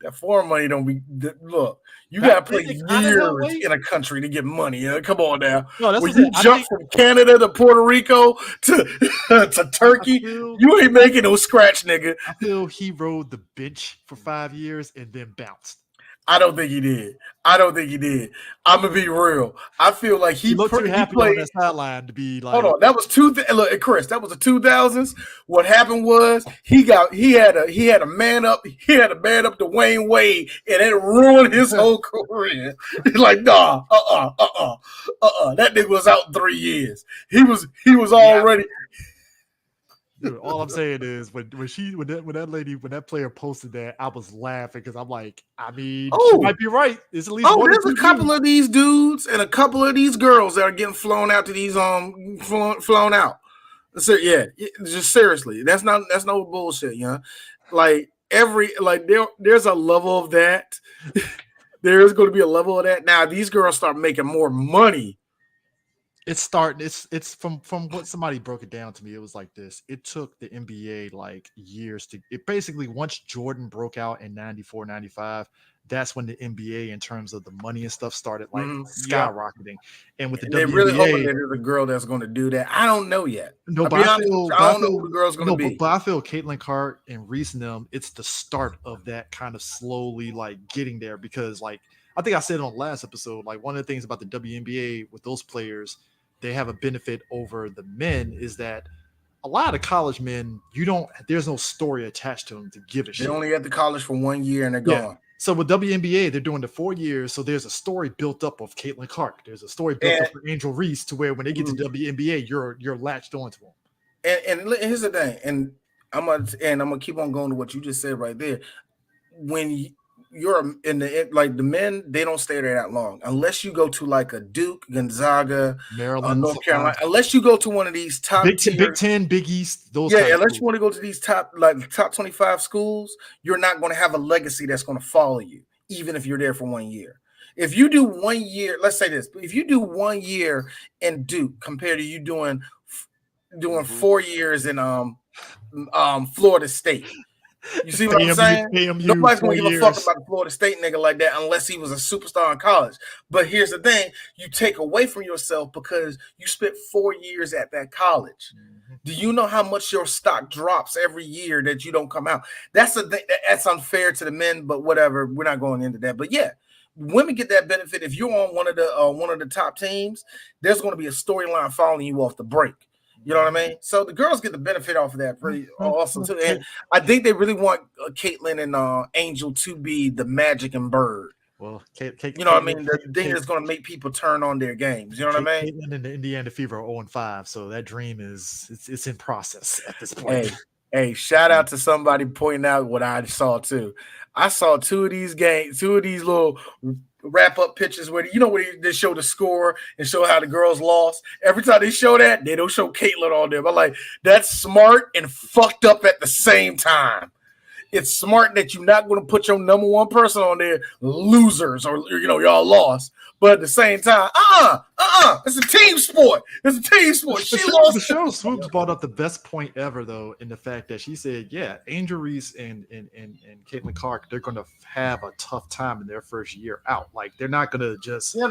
That foreign money don't be look. You gotta play years in a country to get money. Come on now. No, when you jump from Canada to Puerto Rico to Turkey, you ain't making no scratch, nigga. I feel he rode the bench for 5 years and then bounced. I don't think he did. I'm gonna be real. I feel like he looked too happy on that sideline to be like. Hold on, that was look, Chris. That was the 2000s. What happened was he had a man up. He had a man up to Dwayne Wade, and it ruined his whole career. He's like, nah, that nigga was out in 3 years. He was already. Dude, all I'm saying is when that player posted that, I was laughing because I'm like, I mean, she might be right. There's at least there's a couple of these dudes and a couple of these girls that are getting flown out to these flown out. So yeah, just seriously, that's no bullshit, you know. Like there's a level of that. There's going to be a level of that. Now these girls start making more money. It's starting. It's from what somebody broke it down to me. It was like this. It took the NBA like years to. It basically once Jordan broke out in 94, 95, that's when the NBA in terms of the money and stuff started like skyrocketing. And with the they WNBA, really hoping that there's a girl that's going to do that. I don't know yet. No, but I don't know who the girl's going to be. But I feel Caitlin Clark and Reese and them. It's the start of that kind of slowly like getting there because like I think I said on the last episode, like one of the things about the WNBA with those players. They have a benefit over the men is that a lot of college men, there's no story attached to them to give a shit. They're only at the college for 1 year and they're gone. So with WNBA, they're doing the 4 years. So there's a story built up of Caitlin Clark. There's a story built up for Angel Reese to where when they get to WNBA, you're latched onto them. And here's the thing, and I'm gonna keep on going to what you just said right there. When you're in the men, they don't stay there that long unless you go to like a Duke, Gonzaga, Maryland, North Carolina. Unless you go to one of these top Big 10, Big East, those. Unless you want to go to these top 25 schools, you're not going to have a legacy that's going to follow you, even if you're there for 1 year. If you do 1 year, let's say this: if you do 1 year in Duke compared to you doing 4 years in Florida State. You see what I'm saying? Nobody's going to give a fuck about the Florida State nigga like that unless he was a superstar in college. But here's the thing. You take away from yourself because you spent 4 years at that college. Mm-hmm. Do you know how much your stock drops every year that you don't come out? That's the thing. That's unfair to the men, but whatever. We're not going into that. But yeah, women get that benefit. If you're on one of the top teams, there's going to be a storyline following you off the break. You know what I mean? So the girls get the benefit off of that pretty awesome too. And I think they really want Caitlin and Angel to be the Magic and Bird. Well, you know what I mean? The thing that's going to make people turn on their games. You know what I mean? Caitlin and the Indiana Fever are 0-5, so that dream it's in process at this point. Hey, shout out to somebody pointing out what I saw too. I saw two of these little wrap-up pictures where they show the score and show how the girls lost. Every time they show that, they don't show Caitlyn on there. But like, that's smart and fucked up at the same time. It's smart that you're not going to put your number one person on there, losers, or y'all lost. But at the same time, it's a team sport. It's a team sport. She lost. Cheryl Swoops brought up the best point ever, though, in the fact that she said, "Yeah, Angel Reese and Caitlin Clark, they're going to have a tough time in their first year out. Like they're not going to just they're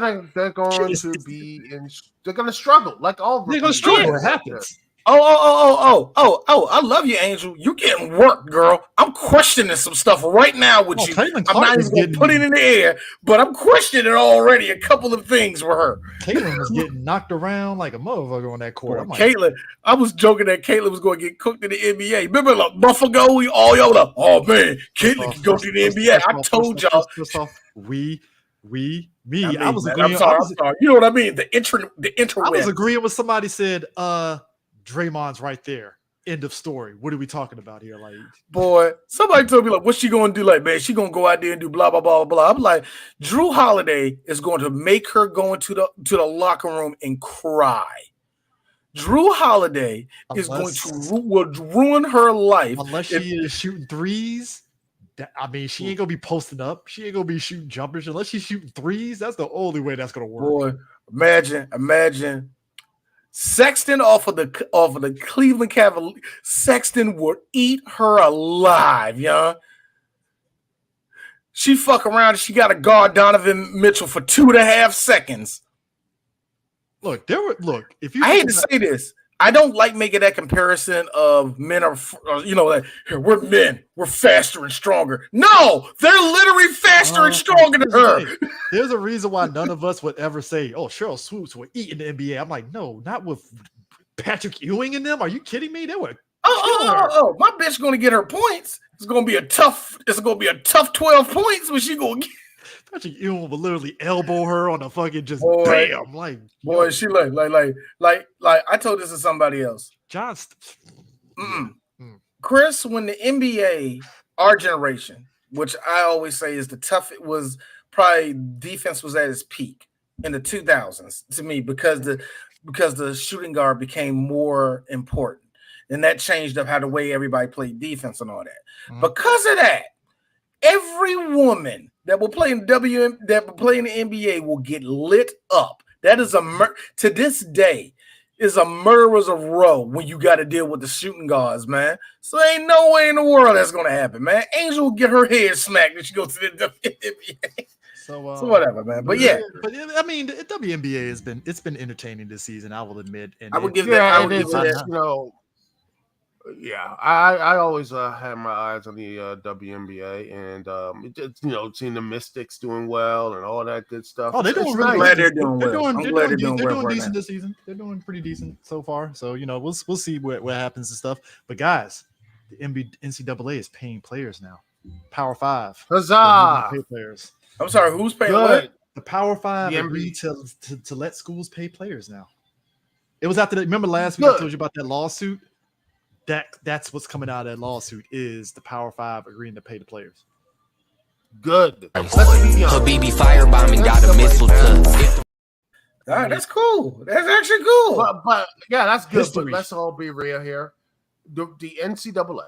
going to be in. They're going to struggle like all. They're going to struggle. It happens." Oh, I love you, Angel. You're getting work, girl. I'm questioning some stuff right now with you. I'm not even going to put it in the air, but I'm questioning already a couple of things for her. Caitlyn was getting knocked around like a motherfucker on that court. Caitlyn, I was joking that Caitlyn was going to get cooked in the NBA. Remember, like, Buffalo, we all y'all like, oh, man, Caitlyn can go to the NBA. I told y'all. First off, me. I was agreeing. I'm sorry. You know what I mean? The interweb. I was agreeing with somebody said, Draymond's right there. End of story. What are we talking about here? Like, boy, somebody told me like, what's she gonna do? Like, man, she gonna go out there and do blah blah blah blah. I'm like, Drew Holiday is going to make her go into the locker room and cry. Drew Holiday is going to ruin her life unless she is shooting threes. I mean, she ain't gonna be posting up. She ain't gonna be shooting jumpers unless she's shooting threes. That's the only way that's gonna work. Boy, imagine. Sexton off of the Cleveland Cavaliers. Sexton would eat her alive, young. She fuck around and she got to guard Donovan Mitchell for 2.5 seconds. Look, if you I hate to say this, I don't like making that comparison of men are, like, we're men, we're faster and stronger. No, they're literally faster and stronger than her. There's a reason why none of us would ever say, "Oh, Cheryl Swoops will eat in the NBA." I'm like, no, not with Patrick Ewing in them. Are you kidding me? They were. My bitch gonna get her points. It's gonna be a tough 12 points when she gonna get. Patrick Ewing will literally elbow her on the fucking just bam. Like, boy, she like I told this to somebody else. Chris, when the NBA, our generation, which I always say is the tough, it was probably defense was at its peak in the 2000s to me because the shooting guard became more important, and that changed up how the way everybody played defense and all that. Because of that, every woman that will play in the NBA will get lit up. That is to this day is a murderer's row when you got to deal with the shooting guards, man. So there ain't no way in the world that's gonna happen, man. Angel will get her head smacked if she goes to the WNBA. So whatever, man. But yeah, I mean, the WNBA it's been entertaining this season. I will admit, and I would give that. I always had my eyes on the WNBA, and seeing the Mystics doing well and all that good stuff. Oh, they're doing really glad they're doing well. They're doing decent this season. They're doing pretty decent so far. So we'll see what happens and stuff. But guys, the NCAA is paying players now. Power 5. Huzzah! Pay players. I'm sorry, who's paying what? The Power 5 agreed to let schools pay players now. It was after that. Remember last week I told you about that lawsuit? That's what's coming out of that lawsuit is the Power 5 agreeing to pay the players. Good. Habibi firebombing got a missile to. That's cool. That's actually cool. But yeah, that's good. History. But let's all be real here. The NCAA,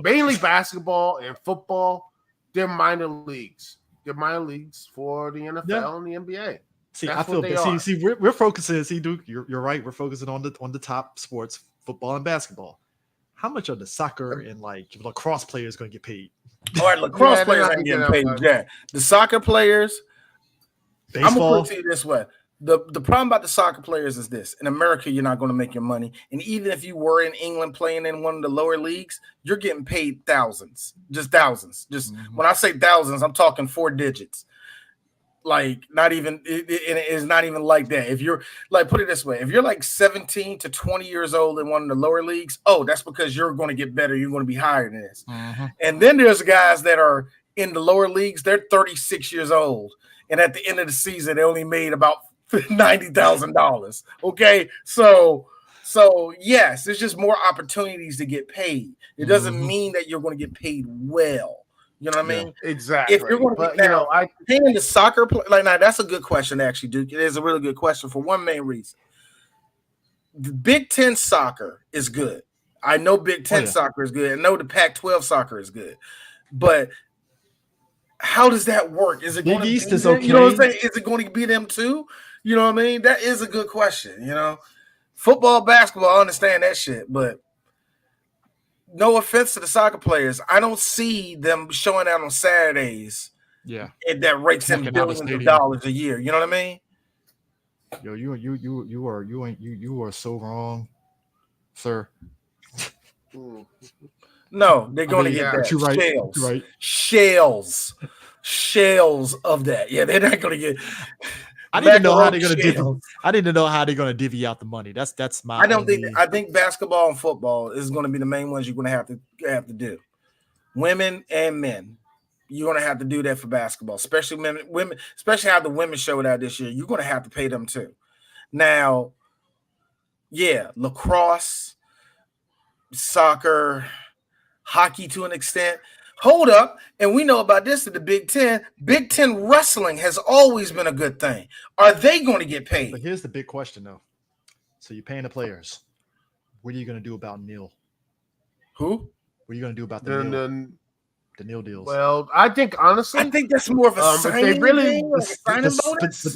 mainly basketball and football, they're minor leagues. They're minor leagues for the NFL and the NBA. See, I feel that. See, we're focusing. See, Duke, you're right. We're focusing on the top sports, football and basketball. How much of the soccer and like lacrosse players going to get paid? All right, lacrosse players ain't getting paid. Yeah, the soccer players. Baseball. I'm gonna put it to you this way: the problem about the soccer players is this: in America, you're not going to make your money, and even if you were in England playing in one of the lower leagues, you're getting paid thousands, just thousands. When I say thousands, I'm talking 4 digits. Like not even it is not even like that. If you're like, put it this way, if you're like 17 to 20 years old in one of the lower leagues, that's because you're going to get better. You're going to be higher than this. And then there's guys that are in the lower leagues. They're 36 years old, and at the end of the season, they only made about $90,000. Okay, so yes, there's just more opportunities to get paid. It doesn't mean that you're going to get paid well. You know what I mean? Exactly. If you're going to paying the soccer now, that's a good question. Actually, Duke, it is a really good question for one main reason. The Big Ten soccer is good. I know Big Ten soccer is good. I know the Pac-12 soccer is good, but how does that work? Is it Big going to East be is them? okay? You know what I'm saying? Is it going to be them too? You know what I mean? That is a good question. You know, football, basketball, I understand that shit, but no offense to the soccer players, I don't see them showing out on Saturdays. Yeah, and that rakes in billions of dollars a year. You know what I mean? Yo, you are so wrong, sir. No, they're going to get that. You're right. Shells. You're right. Shells of that. Yeah, they're not going to get. I need to know how they're going to divvy. I need to know how they're going to divvy out the money. That's my. I think basketball and football is going to be the main ones you're going to have to do. Women and men. You're going to have to do that for basketball, especially women, especially how the women showed out this year. You're going to have to pay them too. Now, yeah, lacrosse, soccer, hockey to an extent. Hold up, and we know about this at the Big Ten. Big Ten wrestling has always been a good thing. Are they going to get paid? But here's the big question, though. So you're paying the players. What are you going to do about Neil? Who? What are you going to do about the Neil deals? Well, I think honestly, that's more of a signing thing, like a signing bonus.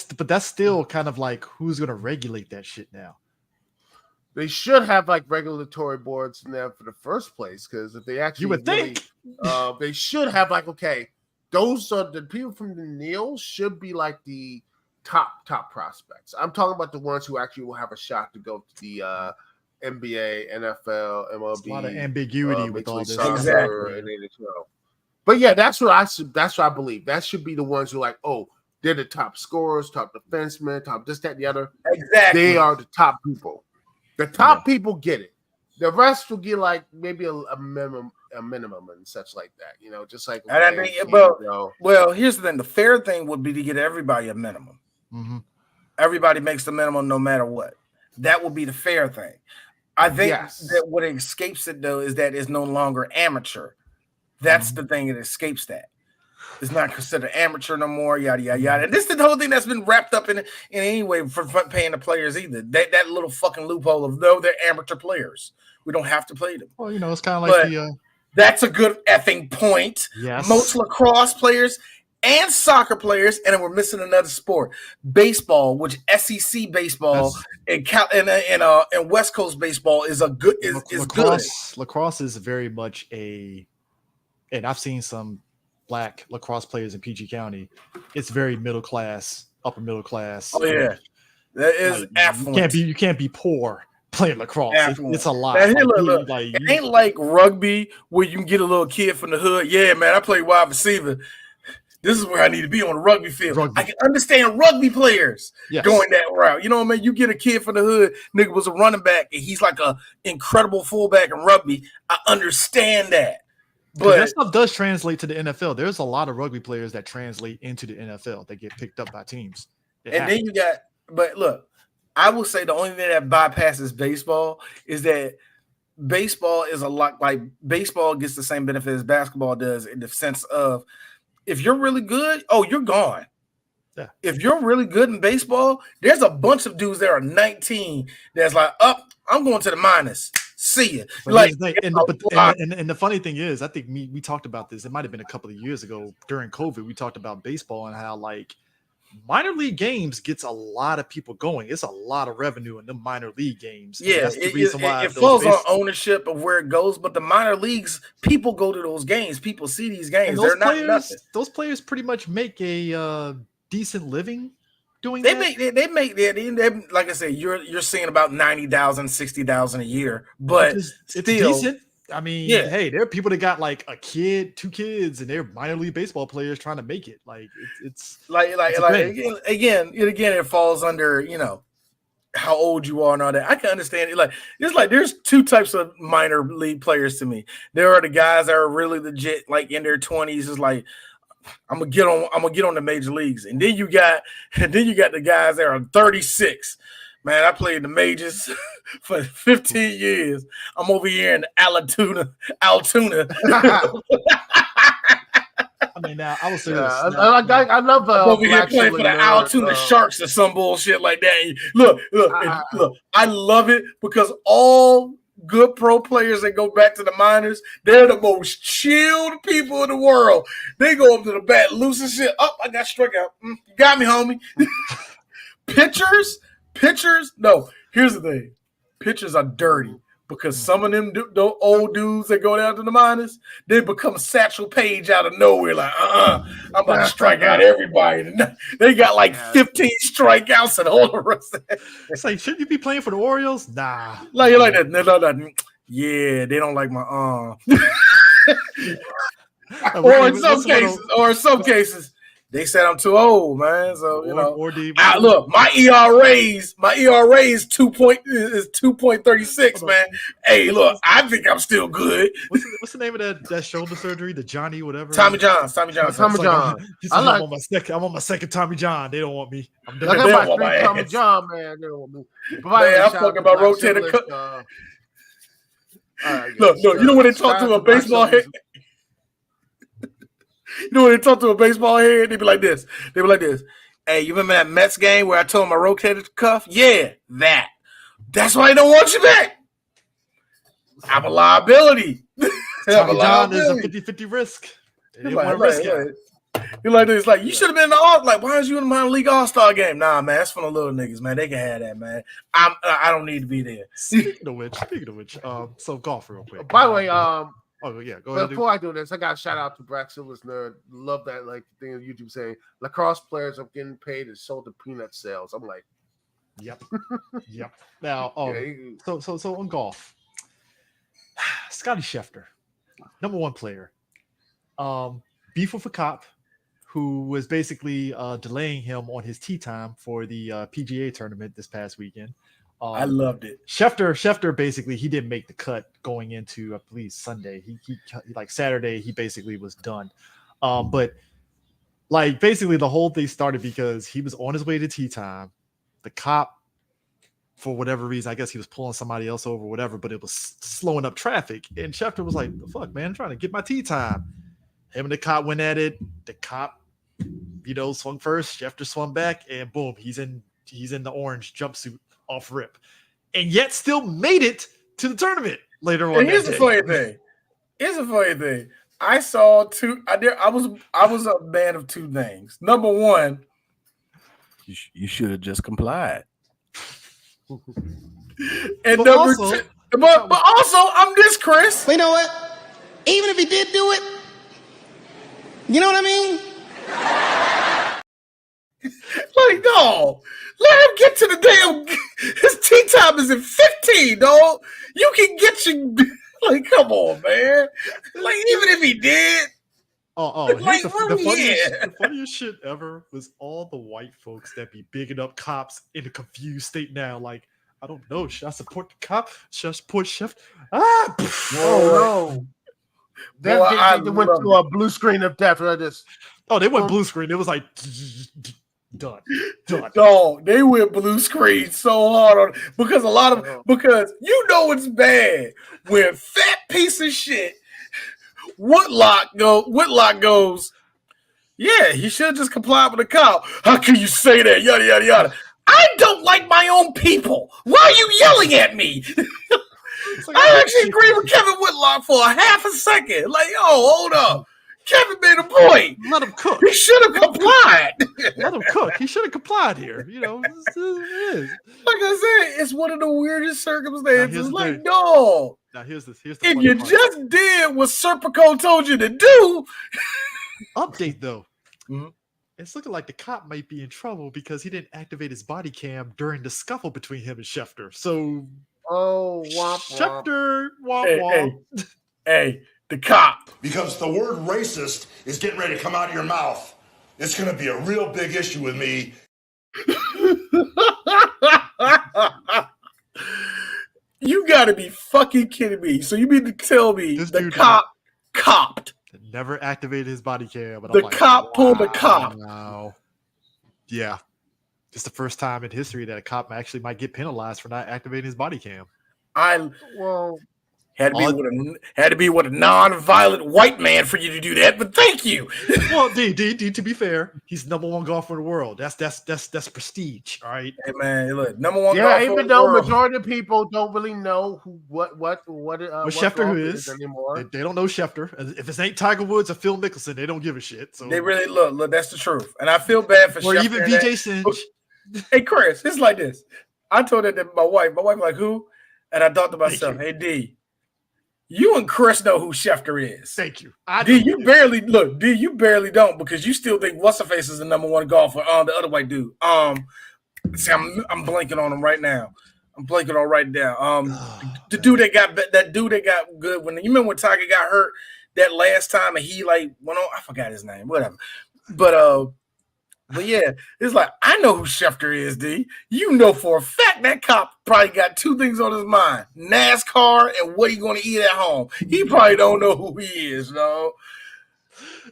But that's still kind of like who's going to regulate that shit now. They should have like regulatory boards in there for the first place, because if they actually, you would think, they should have like, okay, those are the people from the Neil should be like the top prospects. I'm talking about the ones who actually will have a shot to go to the NBA, NFL, MLB. There's a lot of ambiguity with all this. Exactly. But yeah, that's what I believe. That should be the ones who are like, oh, they're the top scorers, top defensemen, top this, that, and the other. Exactly. They are the top people. The top people get it. The rest will get like maybe a minimum and such like that. You know, just like. And I think, well, here's the thing: the fair thing would be to get everybody a minimum. Mm-hmm. Everybody makes the minimum no matter what. That would be the fair thing. I think that what escapes it though is that it's no longer amateur. That's the thing that escapes that. It's not considered amateur no more, yada yada yada. And this is the whole thing that's been wrapped up in any way for paying the players either. That little fucking loophole of no, they're amateur players. We don't have to play them. Well, you know, it's kind of like that's a good effing point. Yes. Most lacrosse players and soccer players, and then we're missing another sport, baseball, which SEC baseball and West Coast baseball is good. Lacrosse is very much and I've seen some Black lacrosse players in PG County. It's very middle class, upper middle class. Oh yeah, that is affluent. You can't be poor playing lacrosse. It's a lot. Look, it ain't like rugby where you can get a little kid from the hood. Yeah, man, I play wide receiver. This is where I need to be on the rugby field. I can understand rugby players going that route. You know what I mean? You get a kid from the hood, nigga was a running back, and he's like a incredible fullback in rugby. I understand that. But that stuff does translate to the NFL. There's a lot of rugby players that translate into the NFL. They get picked up by teams. Then you got, but look, I will say the only thing that bypasses baseball is that baseball is a lot like baseball gets the same benefit as basketball does in the sense of if you're really good, you're gone. Yeah. If you're really good in baseball, there's a bunch of dudes that are 19 that's like, I'm going to the minors. See you. And the funny thing is, I think we talked about this. It might have been a couple of years ago during COVID. We talked about baseball and how like minor league games gets a lot of people going. It's a lot of revenue in the minor league games. Yeah, that's the reason why it falls on ownership of where it goes. But the minor leagues, people go to those games. People see these games. They're not nothing. Those players pretty much make a decent living. They make like I said, you're seeing about 90,000, 60,000 a year, but it's still decent. I mean, hey, there are people that got like a kid, 2 kids, and they're minor league baseball players trying to make it. Like it's again, it falls under how old you are and all that. I can understand it. Like there's 2 types of minor league players to me. There are the guys that are really legit, like in their 20s, is like, I'm gonna get on the major leagues, and then you got the guys that are 36. Man, I played the majors for 15 years. I'm over here in Altoona. mean, now I will say this. I love over here playing for the nerd, Altoona Sharks or some bullshit like that. Look, I love it because all good pro players that go back to the minors, they're the most chilled people in the world. They go up to the bat, loosen shit. Oh, I got struck out. You got me, homie. Pitchers. No, here's the thing. Pitchers are dirty because some of them old dudes that go down to the minors, they become Satchel Paige out of nowhere. Like, I'm about to strike out everybody. They got like 15 strikeouts and all the rest of that. It's like, shouldn't you be playing for the Orioles? Nah. Like that. No. Yeah, they don't like my arm. Or in some cases, they said I'm too old, man. So look, my ERA is 2.36, man. Hey, look, I think I'm still good. What's the name of that shoulder surgery? The Johnny whatever. Tommy John. I'm on my second Tommy John. They don't want me. I'm done. I got my Tommy John, man. They don't want me. Man, I'm talking about rotator cuff. Look, you know when they talk to a baseball head. You know when they talk to a baseball head, they be like this. Hey, you remember that Mets game where I told him I rotated the cuff? Yeah, that. That's why they don't want you back. I'm a liability. Tommy John is a 50-50 risk. They didn't want to risk it. You're like this, like you should have been in the all. Like, why is you in the minor league all-star game? Nah, man, that's for the little niggas, man. They can have that, man. I don't need to be there. Speaking of which, so golf real quick. By the way, oh yeah, go ahead. Before I do this, I got to shout out to Brack Silver's nerd. Love that like thing on YouTube saying lacrosse players are getting paid and sold to peanut sales. I'm like, yep. Now, so on golf, Scotty Scheffler, number one player, beef with a cop who was basically delaying him on his tee time for the PGA tournament this past weekend. I loved it. Scheffler basically he didn't make the cut going into I believe Sunday. He like Saturday he basically was done. But like basically the whole thing started because he was on his way to tee time. The cop, for whatever reason, I guess he was pulling somebody else over, whatever, but it was slowing up traffic. And Scheffler was like, "The fuck, man, I'm trying to get my tee time." Him and the cop went at it. The cop, swung first. Scheffler swung back, and boom, he's in the orange jumpsuit off rip, and yet still made it to the tournament later on. And here's the funny thing. I saw two. I was a man of two things. Number one, you should have just complied. And but number two, but also I'm this Chris. But you know what? Even if he did do it, you know what I mean? Like, no, let him get to the damn. His tee time is in 15, dog. You can get your like, come on, man. Like, even if he did. Like, the funniest shit ever was all the white folks that be bigging up cops in a confused state now. Like, I don't know. Should I support the cop? Should I support Chef? No. They went to a blue screen of death. They went blue screen. It was like done. No, they went blue screen so hard on because because it's bad when fat piece of shit Whitlock goes, yeah, he should just comply with the cop. How can you say that? Yada yada yada. I don't like my own people. Why are you yelling at me? Like, I actually agree with Kevin Whitlock for a half a second. Like, hold up. Kevin made a point. Let him cook. He should have complied. Let him cook. He should have complied here. It is. Like I said, it's one of the weirdest circumstances. Like, no. Now here's the if you part. Just did what Serpico told you to do. Update though. Mm-hmm. It's looking like the cop might be in trouble because he didn't activate his body cam during the scuffle between him and Scheffler. So Scheffler, hey, the cop. Because the word racist is getting ready to come out of your mouth. It's going to be a real big issue with me. You got to be fucking kidding me. So you mean to tell me the cop copped? Never activated his body cam. But the cop pulled the cop. Wow. Yeah. It's the first time in history that a cop actually might get penalized for not activating his body cam. Had to be with a non-violent white man for you to do that, but thank you. Well, D, to be fair, he's number one golfer in the world. That's prestige, all right? Hey man, look, number one Yeah, golfer even in the though world. majority of people don't really know what Schefter who is anymore. They don't know Schefter. If it ain't Tiger Woods or Phil Mickelson, they don't give a shit. So They really look, that's the truth. And I feel bad for or Schefter even and VJ that. Singe. Hey Chris, it's like this. I told that to my wife. My wife like, who? And I thought to myself, hey D, you and Chris know who Schefter is. Thank you. You barely don't because you still think what's her face is the number one golfer. The other white dude. See, I'm blanking on him right now. The dude that got good when you remember when Tiger got hurt that last time and he like went on. I forgot his name. Whatever. But yeah, it's like I know who Schefter is, D. You know for a fact that cop probably got two things on his mind: NASCAR and what he going to eat at home. He probably don't know who he is, no.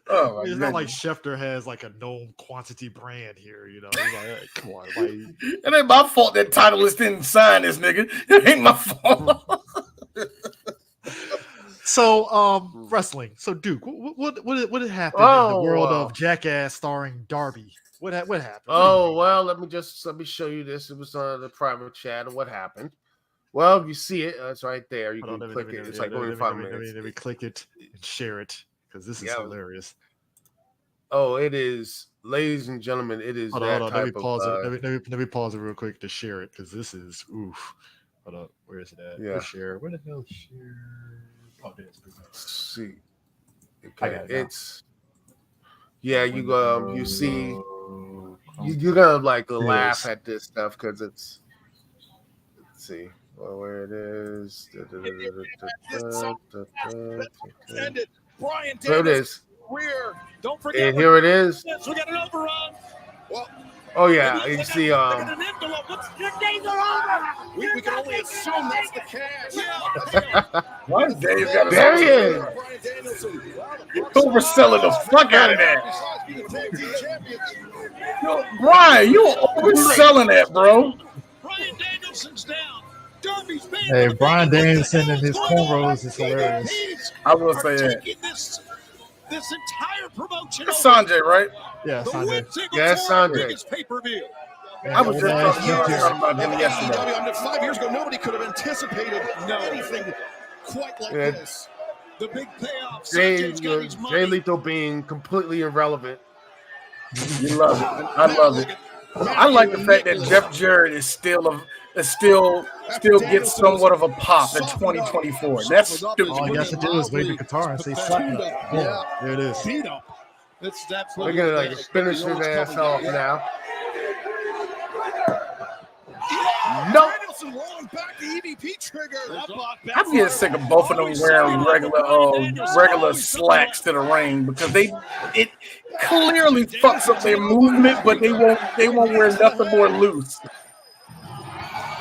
Oh, it's not like Schefter has like a known quantity brand here, you know. He's like, hey, come on, it ain't my fault that Titleist didn't sign this nigga. It ain't my fault. So, wrestling. So, Duke, what happened in the world of Jackass starring Darby? What happened? Oh well, let me show you this. It was on the private chat of what happened. Well, you see it. It's right there. You can click it. It's like only 5 minutes. Let me click it and share it because this is hilarious. Oh, it is, ladies and gentlemen. It is. Hold on. Let me pause it. Let me pause it real quick to share it because this is oof. Hold on. Where is it at? Yeah. Share. Where the hell share? Oh, there's see. Okay. It's. Yeah, you see. You're gonna like laugh at this stuff because it's. Let's see where it is. There it is. Don't forget. And here it is. We got an overrun. Well, oh yeah, you see. We can only assume that's the cash. Why is Dave got a there he is. You're overselling the fuck out of that. Yo, Brian, you overselling that, bro. Brian Danielson's down. Hey, Brian Danielson and his cornrows is hilarious. I will say that. This entire promotion. It's Sanjay, right? Yeah, Sanjay. Yeah, it's Sanjay. Pay-per-view. I was just talking about him yesterday. 5 years ago, nobody could have anticipated anything quite like this. The big payoff. Jay Lethal being completely irrelevant. You love it. I love it. I like the fact that Jeff Jarrett is still gets somewhat of a pop in 2024. That's stupid. All you have to do is wave the guitar and say slap it. Yeah, there it is. We're gonna like finish his ass off now. No. I'm getting sick of both of them wearing regular slacks to the ring because it clearly fucks up their movement, but they won't wear nothing more loose.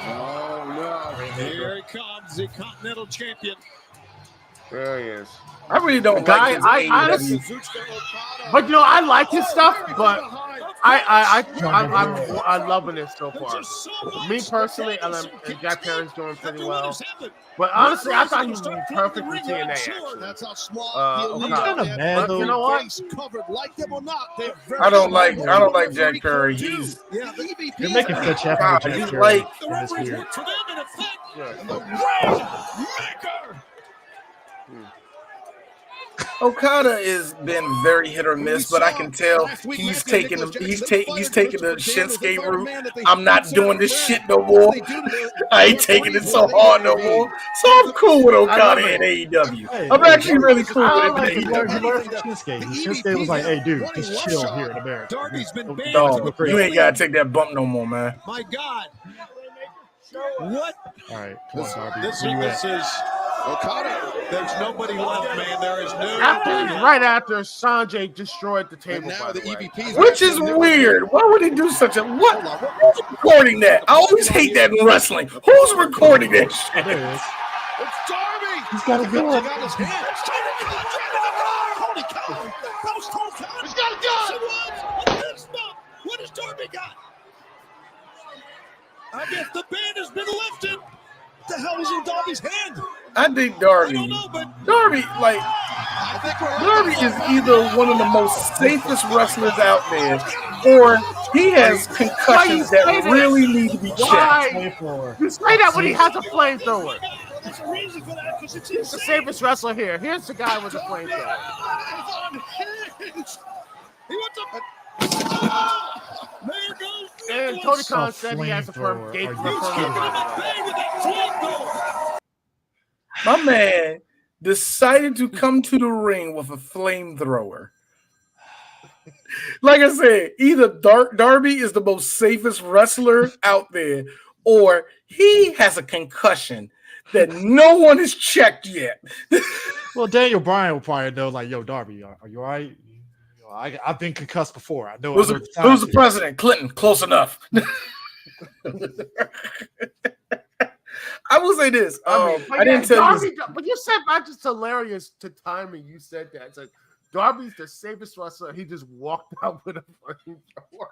Oh no! Here he comes, the Continental Champion. There he is. I really don't like his honestly, but you know I like his stuff, but I'm loving it so far. Me personally, and Jack Perry's doing pretty well. But honestly, I thought he was perfect for TNA. Actually, that's how small. But you know what? I don't like Jack Perry. You're making such effort with Jack Perry. It's weird. Okada has been very hit or miss, but I can tell he's taking the Shinsuke route. I'm not doing this shit no more. I ain't taking it so hard no more. So I'm cool with Okada in AEW. I'm actually really cool with it. He learned from Shinsuke. Shinsuke was like, "Hey, dude, just chill here in America." Dog, you ain't gotta take that bump no more, man. My God. What? All right, come on, Darby. This is Okada. There's nobody left, man. There is no. Right after Sanjay destroyed the table, now the EVPs, which is weird. Why would he do such a what? Who's recording that? I always hate that in wrestling. Who's recording that shit? There it is. It's Darby. He's got a gun. Holy cow! He's got a gun. What has Darby got? I guess the ban has been lifted. the hell was in Darby's hand? I think Darby. Darby is either one of the most safest wrestlers out there, or he has concussions that really need to be checked. You say that when he has a flamethrower. He's the safest wrestler here. Here's the guy with the flamethrower. And Tony Khan said he has a firm gate. My man decided to come to the ring with a flamethrower. Like I said, either Darby is the most safest wrestler out there, or he has a concussion that no one has checked yet. Well, Daniel Bryan will probably know, like, yo, Darby, are you all right? I've been concussed before. I know. Who's the president? Clinton. Close enough. I will say this. I didn't tell you. But you said that's just hilarious to timing. You said that. It's like Darby's the safest wrestler. He just walked out with a flamethrower.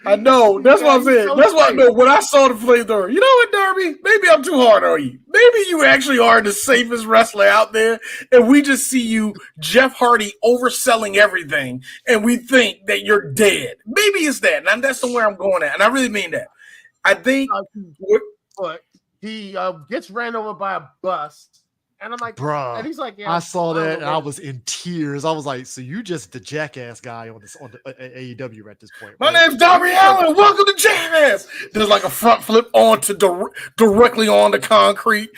I know. That's what I'm saying. That's why I know when I saw the flamethrower. You know what, Darby? Maybe I'm too hard on you. Maybe you actually are the safest wrestler out there, and we just see you, Jeff Hardy, overselling everything, and we think that you're dead. Maybe it's that, and that's somewhere I'm going at, and I really mean that. I think, but he gets ran over by a bus. And I'm like, bruh, and he's like, yeah, I saw that and I was in tears. I was like, so you just the jackass guy on the AEW at this point. My name's Darby Allin. Welcome to Jackass. There's like a front flip onto directly on the concrete.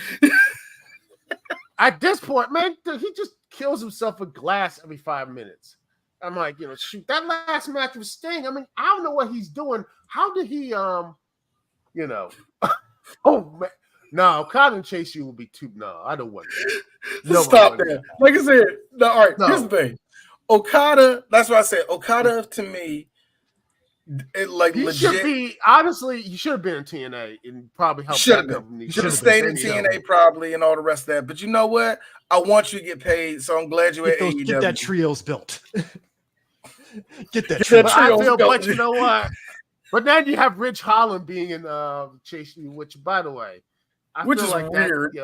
At this point, man, he just kills himself with glass every 5 minutes. I'm like, shoot, that last match with Sting. I mean, I don't know what he's doing. How did he, oh man. No, Okada and Chase U will be too. No, I don't want that. Stop that. Like I said, all right, here's the thing. Okada, that's what I said. Okada, to me, legit. Should be, honestly, you should have been in TNA and probably helped. Should have stayed in TNA probably and all the rest of that. But you know what? I want you to get paid, so I'm glad you're at AEW. Get that trios built. Get that trios built. But you know what? But then you have Rich Holland being in Chase U, which, by the way, which is like weird.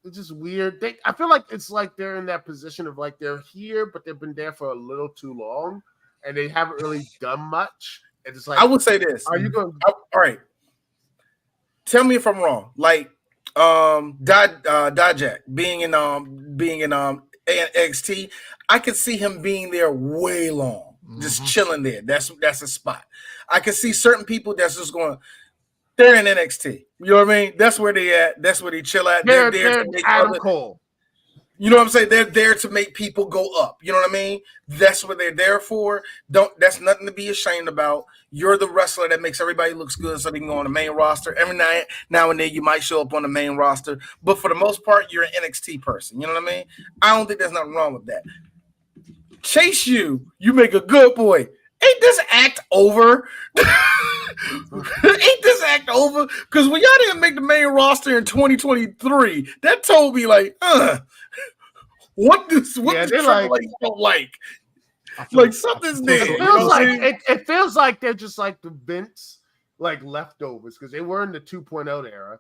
It's just weird. I feel like it's like they're in that position of like they're here, but they've been there for a little too long, and they haven't really done much. And it's like, I would say this: are you going? All right, tell me if I'm wrong. Like Dijak being in NXT, I could see him being there way long, just chilling there. That's a spot. I could see certain people that's just going. They're in NXT. You know what I mean? That's where they at. That's where they chill at. They're there to make Adam Cole. You know what I'm saying? They're there to make people go up. You know what I mean? That's what they're there for. That's nothing to be ashamed about. You're the wrestler that makes everybody looks good so they can go on the main roster. Every now and then you might show up on the main roster. But for the most part, you're an NXT person. You know what I mean? I don't think there's nothing wrong with that. Chase U, you make a good boy. Ain't this act over? Ain't this act over? Because when y'all didn't make the main roster in 2023, that told me like, what this don't like? Like something's there. It feels like they're just like the Vince like leftovers because they were in the 2.0 era.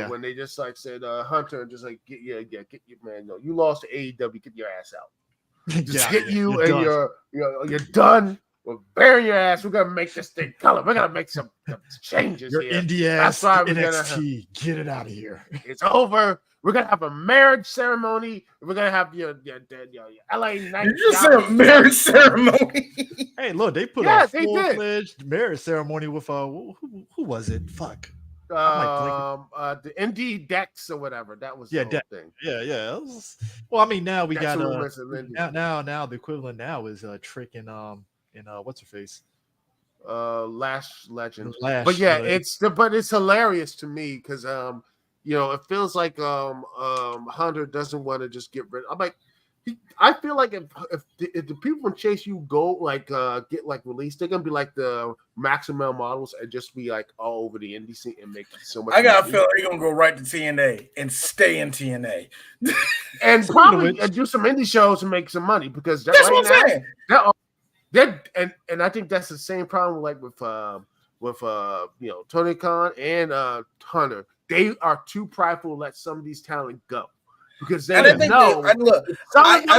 When they just like said Hunter just like get your man. No, you lost to AEW, get your ass out. Just get you and you're done. We're burying your ass. We're gonna make this thing color. We're gonna make some changes. Your indie ass NXT. Get it out of here. It's over. We're gonna have a marriage ceremony. We're gonna have your LA Night. Did you say a marriage ceremony? Hey, look, they put a full-fledged marriage ceremony with who was it? Fuck. The Indie Dex or whatever. That was the whole thing. Yeah. Well, I mean, now we got now the equivalent now is Trick and what's her face? Lash Legend. But yeah, it's hilarious to me because it feels like Hunter doesn't want to just get rid. I'm like, I feel like if the people from Chase U go like get like released, they're gonna be like the Maximum models and just be like all over the indie scene and make so much. I gotta feel like they're gonna go right to TNA and stay in TNA, and probably do some indie shows and make some money because that's what I'm saying. And I think that's the same problem like with Tony Khan and Hunter. They are too prideful to let some of these talent go because they know. I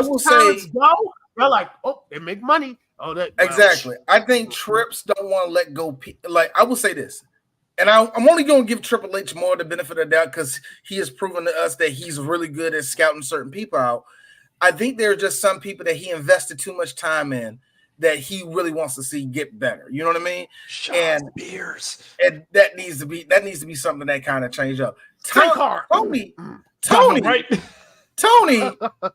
will say, go. They're like, oh, they make money. Oh, exactly. I think Trips don't want to let go. Like I will say this, and I'm only going to give Triple H more the benefit of the doubt because he has proven to us that he's really good at scouting certain people out. I think there are just some people that he invested too much time in that he really wants to see get better. You know what I mean? And that needs to be something that kind of change up. Tony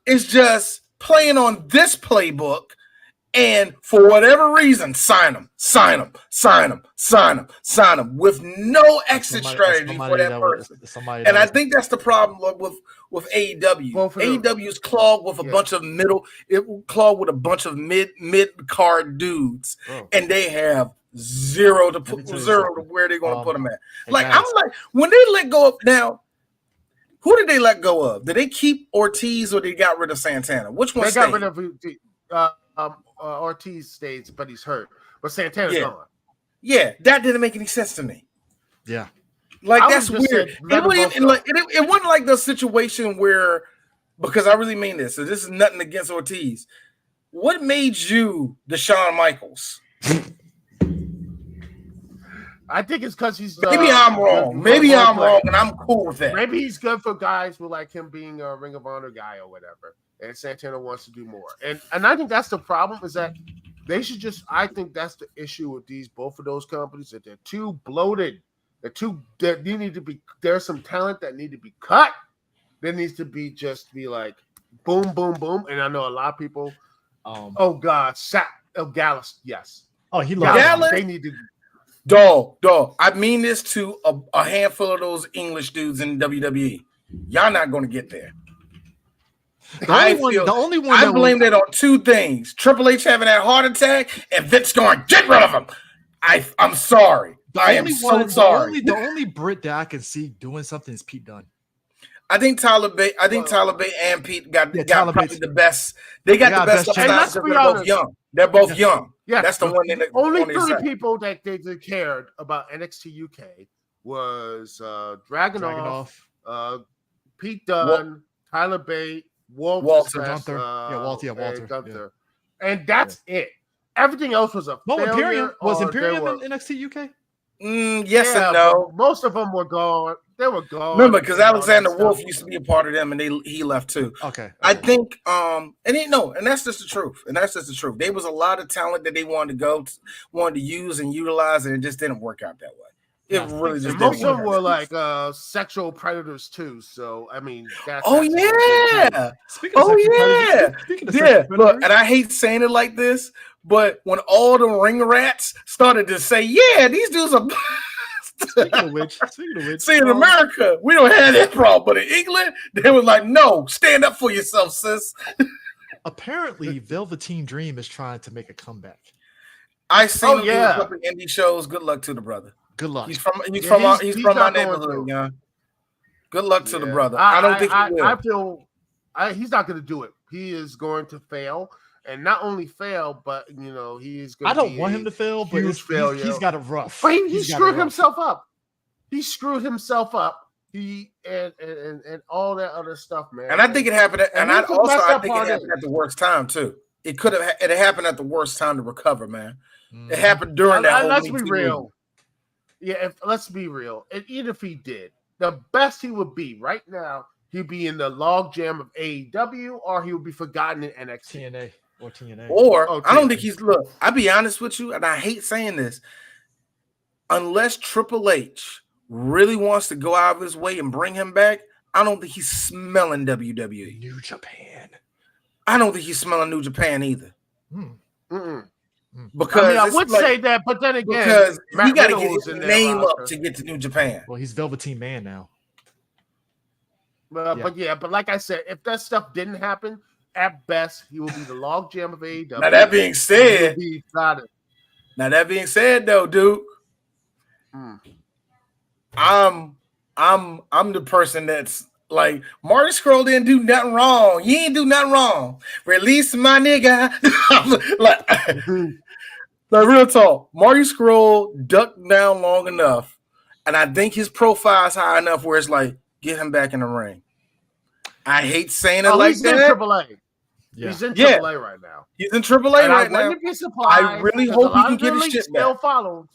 is just playing on this playbook. And for whatever reason, sign him with no exit strategy for that person. And I think that's the problem with AEW. AEW is clogged with a bunch of mid card dudes, and they have zero to where they're going to put them at. Like I'm like, when they let go of now, who did they let go of? Did they keep Ortiz or they got rid of Santana? Which one? They got rid of Ortiz stays, but he's hurt. But Santana's gone. Yeah, that didn't make any sense to me. Yeah, like that's weird. It wasn't like the situation where, because I really mean this. So this is nothing against Ortiz. What made you the Shawn Michaels? I think it's because he's. Maybe I'm wrong. Maybe I'm wrong, and I'm cool with that. Maybe he's good for guys who like him being a Ring of Honor guy or whatever. And Santana wants to do more. And I think that's the problem is that they should just – I think that's the issue with both of those companies, that they're too bloated. There's some talent that need to be cut. There needs to be like boom, boom, boom. And I know a lot of people Gallus, yes. Oh, he loves Gallus. They need to – Dog. I mean this to a handful of those English dudes in WWE. Y'all not going to get there. I blame that on two things: Triple H having that heart attack, and Vince going, "Get rid of him." I'm sorry. I am so sorry. The only Brit that I can see doing something is Pete Dunne. I think Tyler Bate and Pete got probably the best. They got the best because they're both young. They're both young. Yeah, that's the one. Only three people that they cared about NXT UK was Dragunov, Pete Dunne, Tyler Bate. Walter. Gunther. And that's it. Everything else was a failure. Was Imperium in NXT UK? Yes and no. Most of them were gone. They were gone. Remember, because Alexander Wolf used to be a part of them, and he left too. Okay. I think, and that's just the truth. There was a lot of talent that they wanted to use and utilize, and it just didn't work out that way. It really just most of them were like sexual predators too. So I mean, that's Speaking of Look, and I hate saying it like this, but when all the ring rats started to say, "Yeah, these dudes are," speaking of which, see, in America we don't have that problem, but in England they were like, "No, stand up for yourself, sis." Apparently, Velveteen Dream is trying to make a comeback. I seen him do a couple of indie shows. Good luck to the brother. Good luck. He's from my neighborhood, yeah. Good luck to the brother. I don't think he will. I feel he's not going to do it. He is going to fail, and not only fail, but he is going. I don't want him to fail, but he's got it rough. But he screwed himself up. He screwed himself up. He and all that other stuff, man. And I think it happened. I think it happened at the worst time too. It happened at the worst time to recover, man. It happened during that whole. Let's be real. Yeah, let's be real. And even if he did, the best he would be right now, he'd be in the log jam of AEW, or he would be forgotten in NXT. TNA. Or I don't think he's. Look, I'll be honest with you, and I hate saying this. Unless Triple H really wants to go out of his way and bring him back, I don't think he's smelling WWE. New Japan. I don't think he's smelling New Japan either. Because I would say that, but then again, because you got to get his name up to get to New Japan. Well, he's Velveteen Man now. But like I said, if that stuff didn't happen, at best he will be the logjam of AEW. Now that being said, though, Duke, I'm the person that's like, Marty Scurll didn't do nothing wrong. You ain't do nothing wrong. Release my nigga. Like real talk, Marty Scurll ducked down long enough, and I think his profile is high enough where it's like, get him back in the ring. I hate saying it like he's that. In AAA. Yeah. He's in AAA right now. He's in AAA and right I now. wouldn't be surprised. I really hope he can get his shit still back. Follows.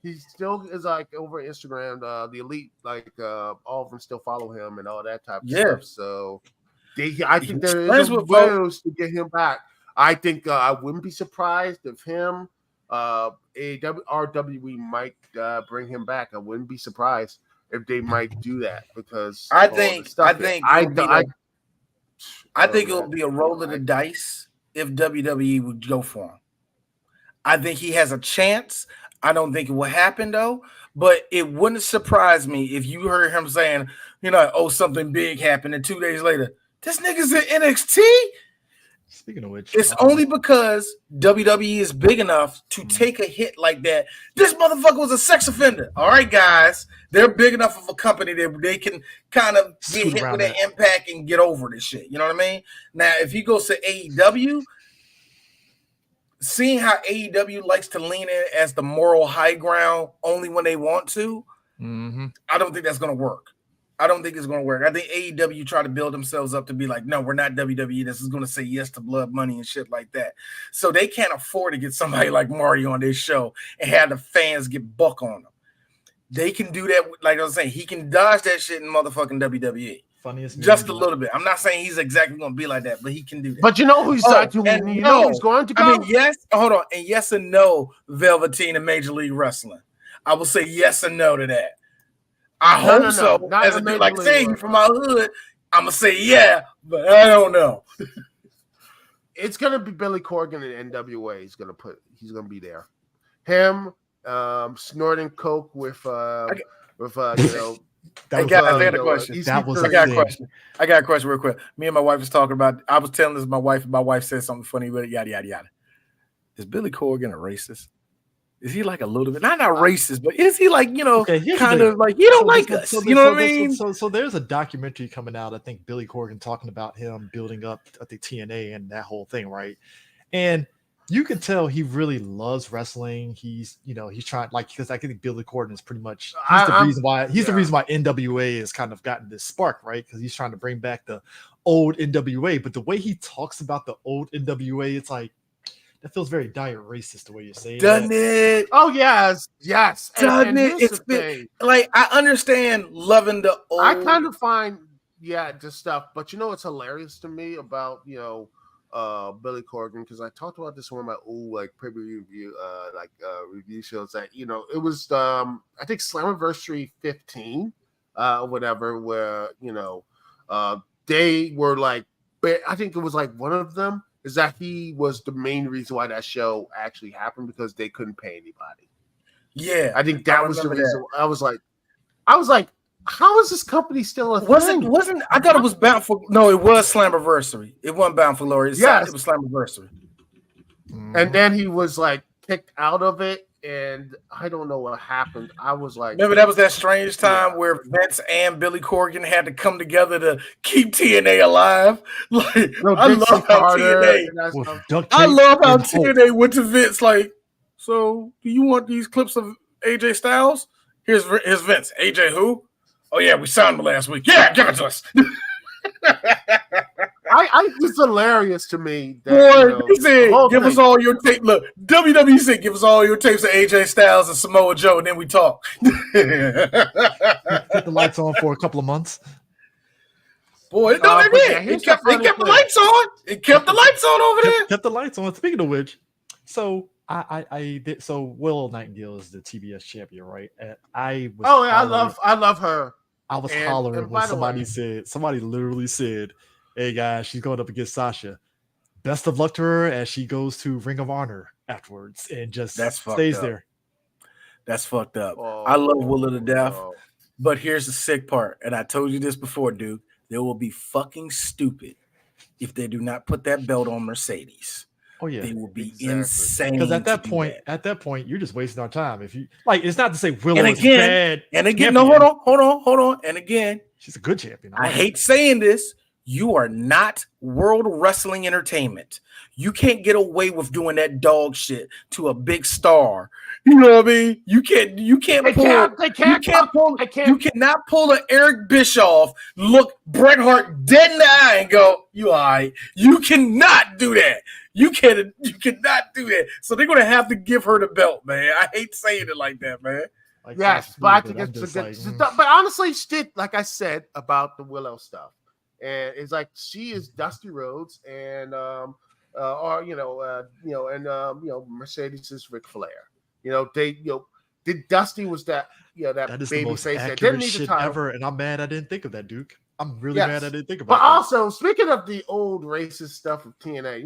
He still is like over Instagram. The elite, like all of them, still follow him and all that type of stuff. So, I think there is ways to get him back. I think I wouldn't be surprised if him, RWE might bring him back. I wouldn't be surprised if they might do that because I think it would be a roll of the dice if WWE would go for him. I think he has a chance. I don't think it will happen though, but it wouldn't surprise me if you heard him saying, something big happened, and 2 days later, this nigga's in NXT. Speaking of which, it's only because WWE is big enough to take a hit like that. This motherfucker was a sex offender. All right, guys, they're big enough of a company that they can kind of get hit with an impact and get over this shit. You know what I mean? Now, if he goes to AEW, seeing how AEW likes to lean in as the moral high ground only when they want to, I don't think that's going to work. I don't think it's going to work. I think AEW try to build themselves up to be like, no, we're not WWE. This is going to say yes to blood money and shit like that. So they can't afford to get somebody like Marty on their show and have the fans get buck on them. They can do that. Like I was saying, he can dodge that shit in motherfucking WWE. Funniest just a little bit. I'm not saying he's exactly going to be like that, but he can do that. But you know who's who's going to go? I mean, yes. Hold on. And yes and no, Velveteen and Major League Wrestling. I will say yes and no to that. I hope so. As a dude, like saying you from my hood, I'm gonna say yeah, but I don't know. It's gonna be Billy Corgan and NWA. He's gonna be there. Him, snorting coke with I got a question. I got a question real quick. Me and my wife was talking about. I was telling this to my wife, and my wife said something funny, but yada yada yada. Is Billy Corgan a racist? Is he like a little bit not racist, but is he like kind of like he don't like us? You know what I mean? So there's a documentary coming out. I think Billy Corgan talking about him building up I think TNA and that whole thing, right? And you can tell he really loves wrestling. He's he's trying because I think Billy Corgan is pretty much the reason why NWA has kind of gotten this spark, right? Because he's trying to bring back the old NWA. But the way he talks about the old NWA, it's like. That feels very dire racist the way you're saying Doesn't it? Oh yes. Doesn't it? It's been, like I understand loving the old. I kind of find the stuff, but it's hilarious to me about Billy Corgan because I talked about this in one of my old preview review review shows that it was I think Slammiversary 15 whatever where they were I think it was one of them. Is that he was the main reason why that show actually happened because they couldn't pay anybody. Yeah, I think that was the reason. That. I was like, how is this company still a thing? Wasn't I thought it was Bound for? No, it was Slammiversary. It wasn't Bound for Glory. Yes, it was Slammiversary. And then he was kicked out of it, and I don't know what happened. I was like, remember that was that strange time where Vince and Billy Corgan had to come together to keep TNA alive. I love how TNA went to Vince. So do you want these clips of AJ Styles? Here's Vince. AJ who? Oh yeah, we signed him last week. Yeah, give it to us. It's hilarious to me. That, he said, "Give us all your tape." Look, WWE said, "Give us all your tapes of AJ Styles and Samoa Joe, and then we talk." Put the lights on for a couple of months. Boy, it kept the lights on. It kept the lights on over there. Kept the lights on. Speaking of which, so I did. So Willow Nightingale is the TBS champion, right? And I love her. I was hollering when somebody literally said, "Hey guys, she's going up against Sasha. Best of luck to her as she goes to Ring of Honor afterwards and just stays there." That's fucked up. I love Willow to death, but here's the sick part, and I told you this before, dude. They will be fucking stupid if they do not put that belt on Mercedes. Oh yeah, they will be insane. Because at that point, you're just wasting our time. If you it's not to say Willow is bad. And again, no, hold on. And again, she's a good champion. I hate saying this You are not World Wrestling Entertainment. You can't get away with doing that dog shit to a big star. You know what I mean? You cannot pull an Eric Bischoff, look Bret Hart dead in the eye and go, "You all right." You cannot do that. You cannot do that. So they're gonna have to give her the belt, man. I hate saying it like that, man. Like, yes, but I think it's but honestly, she did, like I said about the Willow stuff. And it's like she is Dusty Rhodes, and Mercedes is Ric Flair. Dusty was that is baby the most face that accurate didn't need shit the title ever, and I'm mad I didn't think of that, Duke. I'm really mad I didn't think about But that. also, speaking of the old racist stuff of TNA,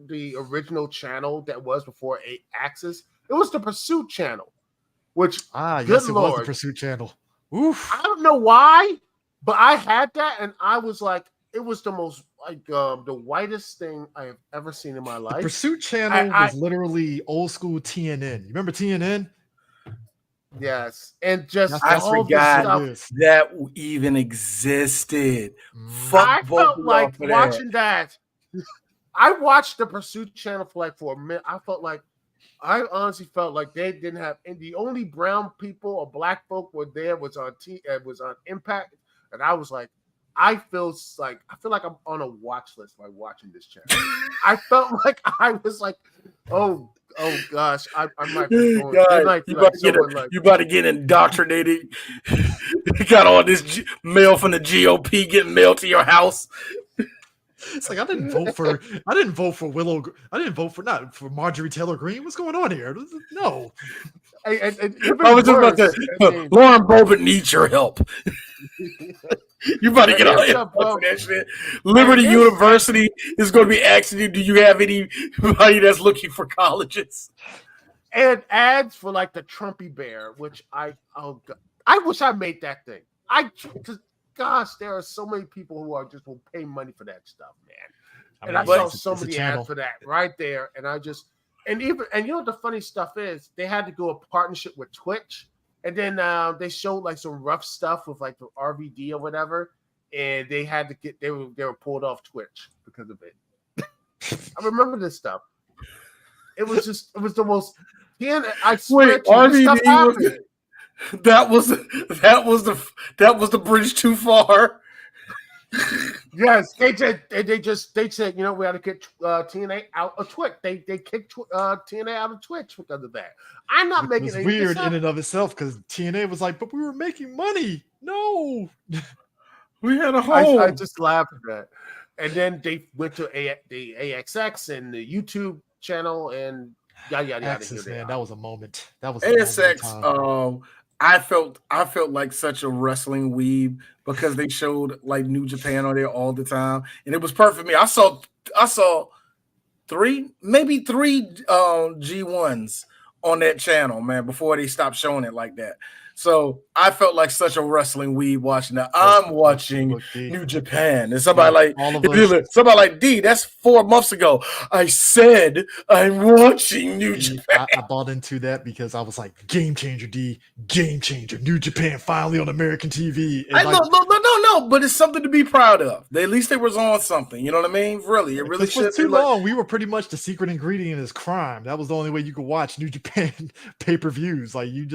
the original channel that was before 8 Axis, it was the Pursuit channel, which yes, it was the Pursuit channel. Oof. I don't know why. But I had that, and I was like, it was the most the whitest thing I have ever seen in my life. The Pursuit channel was literally old school TNN. You remember TNN? Yes, and just I forgot that even existed. I felt like watching that. I watched the Pursuit channel for a minute. I honestly felt like they didn't have, and the only brown people or black folk were there was on Impact. And I was like, I feel like I'm on a watch list by watching this channel. I felt like I was like, oh gosh, I might be going. You about to get indoctrinated. You got all this mail from the GOP getting mailed to your house. It's like I didn't vote for Willow. I didn't vote for Marjorie Taylor Greene. What's going on here? No. I was just about to. Lauren Boebert needs your help. You about to get all that shit. Liberty University is going to be asking you, do you have anybody that's looking for colleges? And ads for like the Trumpy Bear, which I wish I made that thing. Gosh, there are so many people who will pay money for that stuff, man. I saw so many ads for that right there, and the funny stuff is they had to go a partnership with Twitch, and then they showed like some rough stuff with like the RVD or whatever, and they had to they were pulled off Twitch because of it. I remember this stuff. It was the most. I swear to you, this stuff happened. That was the bridge too far. Yes, they said we had to get TNA out of Twitch. They kicked TNA out of Twitch because of that. I'm not making it weird in and of itself because TNA was like, but we were making money. No, we had a hole. I just laughed at that. And then they went to the AXX and the YouTube channel and yada yada yada. Man, that was a moment. That was AXX. I felt like such a wrestling weeb because they showed like New Japan on there all the time, and it was perfect for me. I saw three G1s on that channel, man, before they stopped showing it like that. So I felt like such a wrestling weeb watching that. I'm watching New Japan, and somebody like D. That's 4 months ago. I said I'm watching New Japan. I bought into that because I was like, game changer, D, game changer. New Japan finally on American TV. No, but it's something to be proud of. At least they was on something. You know what I mean? Really, it really should. Too long. We were pretty much the secret ingredient is crime. That was the only way you could watch New Japan pay-per-views. Like that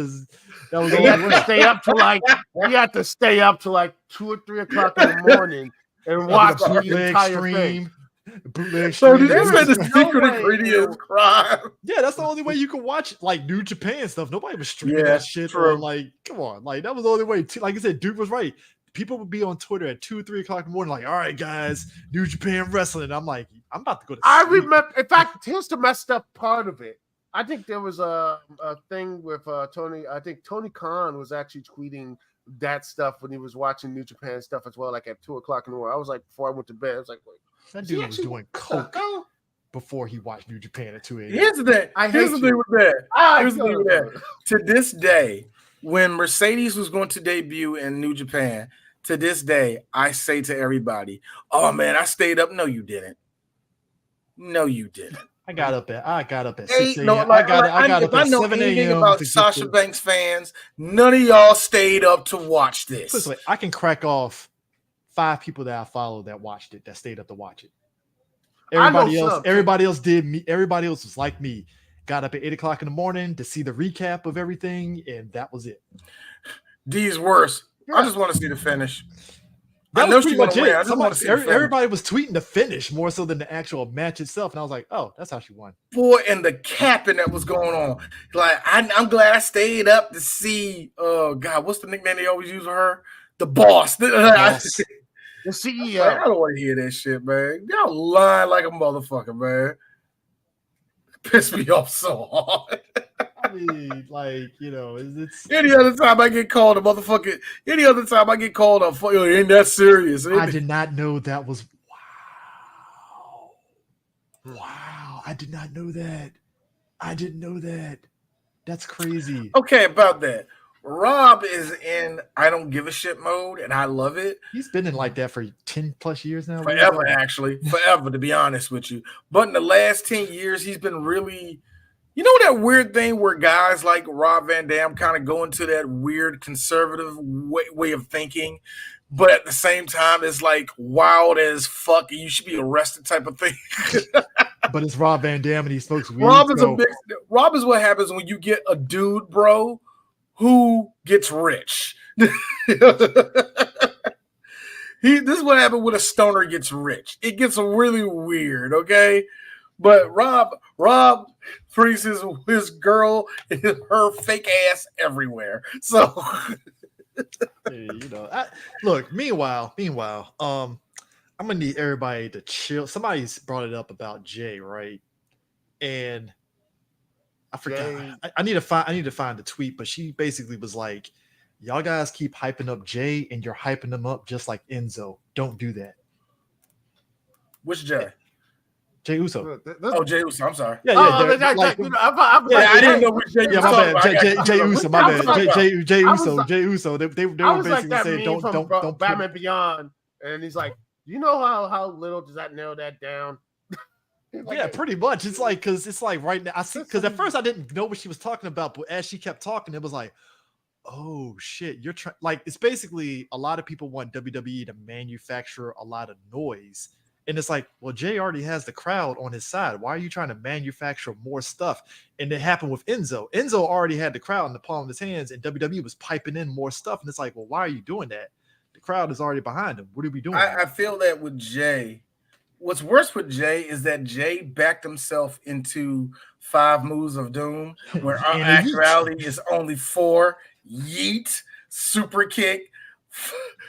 was. We had to stay up to like 2 or 3 o'clock in the morning and watch the entire thing. Bootleg so this is the secret ingredient is crime. Yeah, that's the only way you can watch like New Japan stuff. Nobody was streaming that shit. Or like, come on, like that was the only way. Like I said, Duke was right. People would be on Twitter at 2 or 3 o'clock in the morning, like, all right, guys, New Japan wrestling. I'm like, I'm about to go to sleep. I remember. In fact, here's the messed up part of it. I think there was a thing with Tony. I think Tony Khan was actually tweeting that stuff when he was watching New Japan stuff as well, like at 2 o'clock in the morning. I was like, before I went to bed, I was like, wait, that dude was doing coke before he watched New Japan at 2 a.m. Here's the thing. Here's the thing with that. To this day, when Mercedes was going to debut in New Japan, to this day, I say to everybody, "Oh man, I stayed up." No, you didn't. I got up at 6 a.m. I got up at 7 a.m. about Sasha Banks fans, none of y'all stayed up to watch this. Listen, I can crack off 5 people that I followed that watched it, that stayed up to watch it. Everybody Everybody else was like me. Got up at 8 o'clock in the morning to see the recap of everything, and that was it. D's worse. I just want to see the finish. That was pretty much it. Everybody was tweeting the finish more so than the actual match itself, and I was like, "Oh, that's how she won." Boy, and the capping that was going on. Like, I'm glad I stayed up to see. Oh God, what's the nickname they always use for her? The boss. The CEO. I don't want to hear that shit, man. Y'all lying like a motherfucker, man. It pissed me off so hard. I mean, like, you know, it's any other time I get called a motherfucker. Any other time I get called a fuck, ain't that serious? I did not know that was wow. I did not know that. I didn't know that. That's crazy. Okay, about that. Rob is in I don't give a shit mode, and I love it. He's been in like that for 10 plus years now. Forever, actually. Forever, to be honest with you. But in the last 10 years, he's been really, you know, that weird thing where guys like Rob Van Dam kind of go into that weird conservative way of thinking, but at the same time, it's like wild as fuck, and you should be arrested type of thing. But it's Rob Van Dam, and he smokes weed. Rob is what happens when you get a dude, bro, who gets rich. This is what happened when a stoner gets rich. It gets really weird, okay? But Rob brings his girl and her fake ass everywhere. So, hey, you know, look. Meanwhile, I'm gonna need everybody to chill. Somebody's brought it up about Jay, right? And I forgot. I need to find the tweet, but she basically was like, "Y'all guys keep hyping up Jay, and you're hyping him up just like Enzo. Don't do that." Which Jay? Jay Uso. Oh, Jay Uso. I'm sorry. Yeah. I didn't know which Jay. Yeah, my bad. Jay Uso. My bad. Jay Uso. Jay Uso. They were basically saying, "Don't." Batman Beyond, and he's like, "You know how little does that narrow that down?" Yeah, pretty much. It's like because it's like right now. I see because at first I didn't know what she was talking about, but as she kept talking, it was like, oh shit, you're trying. Like it's basically a lot of people want WWE to manufacture a lot of noise, and it's like, well, Jay already has the crowd on his side. Why are you trying to manufacture more stuff? And it happened with Enzo. Enzo already had the crowd in the palm of his hands, and WWE was piping in more stuff. And it's like, well, why are you doing that? The crowd is already behind him. What are we doing? I feel that with Jay. What's worse with Jay is that Jay backed himself into 5 moves of doom, where our actuality is only 4: yeet, super kick,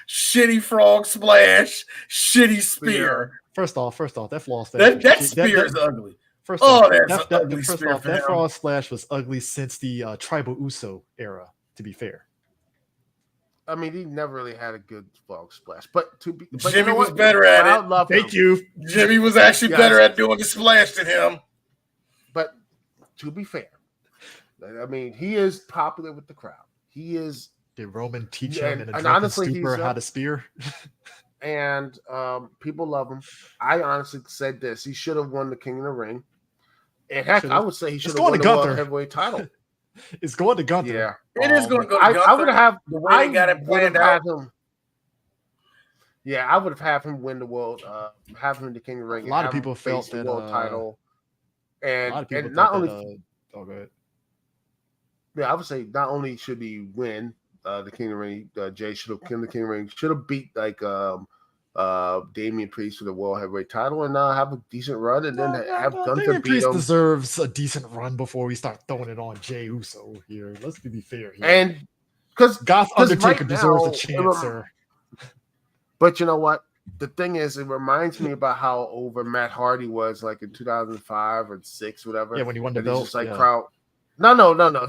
shitty frog splash, shitty spear. First off, that floss that spear is ugly. That frog splash was ugly since the Tribal Uso era. To be fair. I mean, he never really had a good frog splash, but Jimmy was better at it. Thank you. Jimmy was actually better at doing the splash than him. But to be fair, I mean, he is popular with the crowd. He is. Did Roman teach him in a drunken stupor how to spear? And people love him. I honestly said this: he should have won the King of the Ring. And heck, I would say he should have won the World Heavyweight title. It's going to Gunther. Yeah, it is going to go to Gunther. I would have the way he got it planned out. I would have had him win the world, have him the King of the Ring. A lot of people felt the that world title, and not only. Go ahead. Yeah, I would say not only should he win the King of the Ring, Jay should have won the King of the Ring. Should have beat like Damian Priest for the World Heavyweight title and have a decent run, and then have Gunther Damian beat Priest him. Deserves a decent run before we start throwing it on Jay Uso here. Let's be fair here. And because Goth Undertaker deserves a chance, sir. But you know what? The thing is, it reminds me about how over Matt Hardy was like in 2005 or 6, whatever. Yeah, when he won the belt. Just like crowd. No.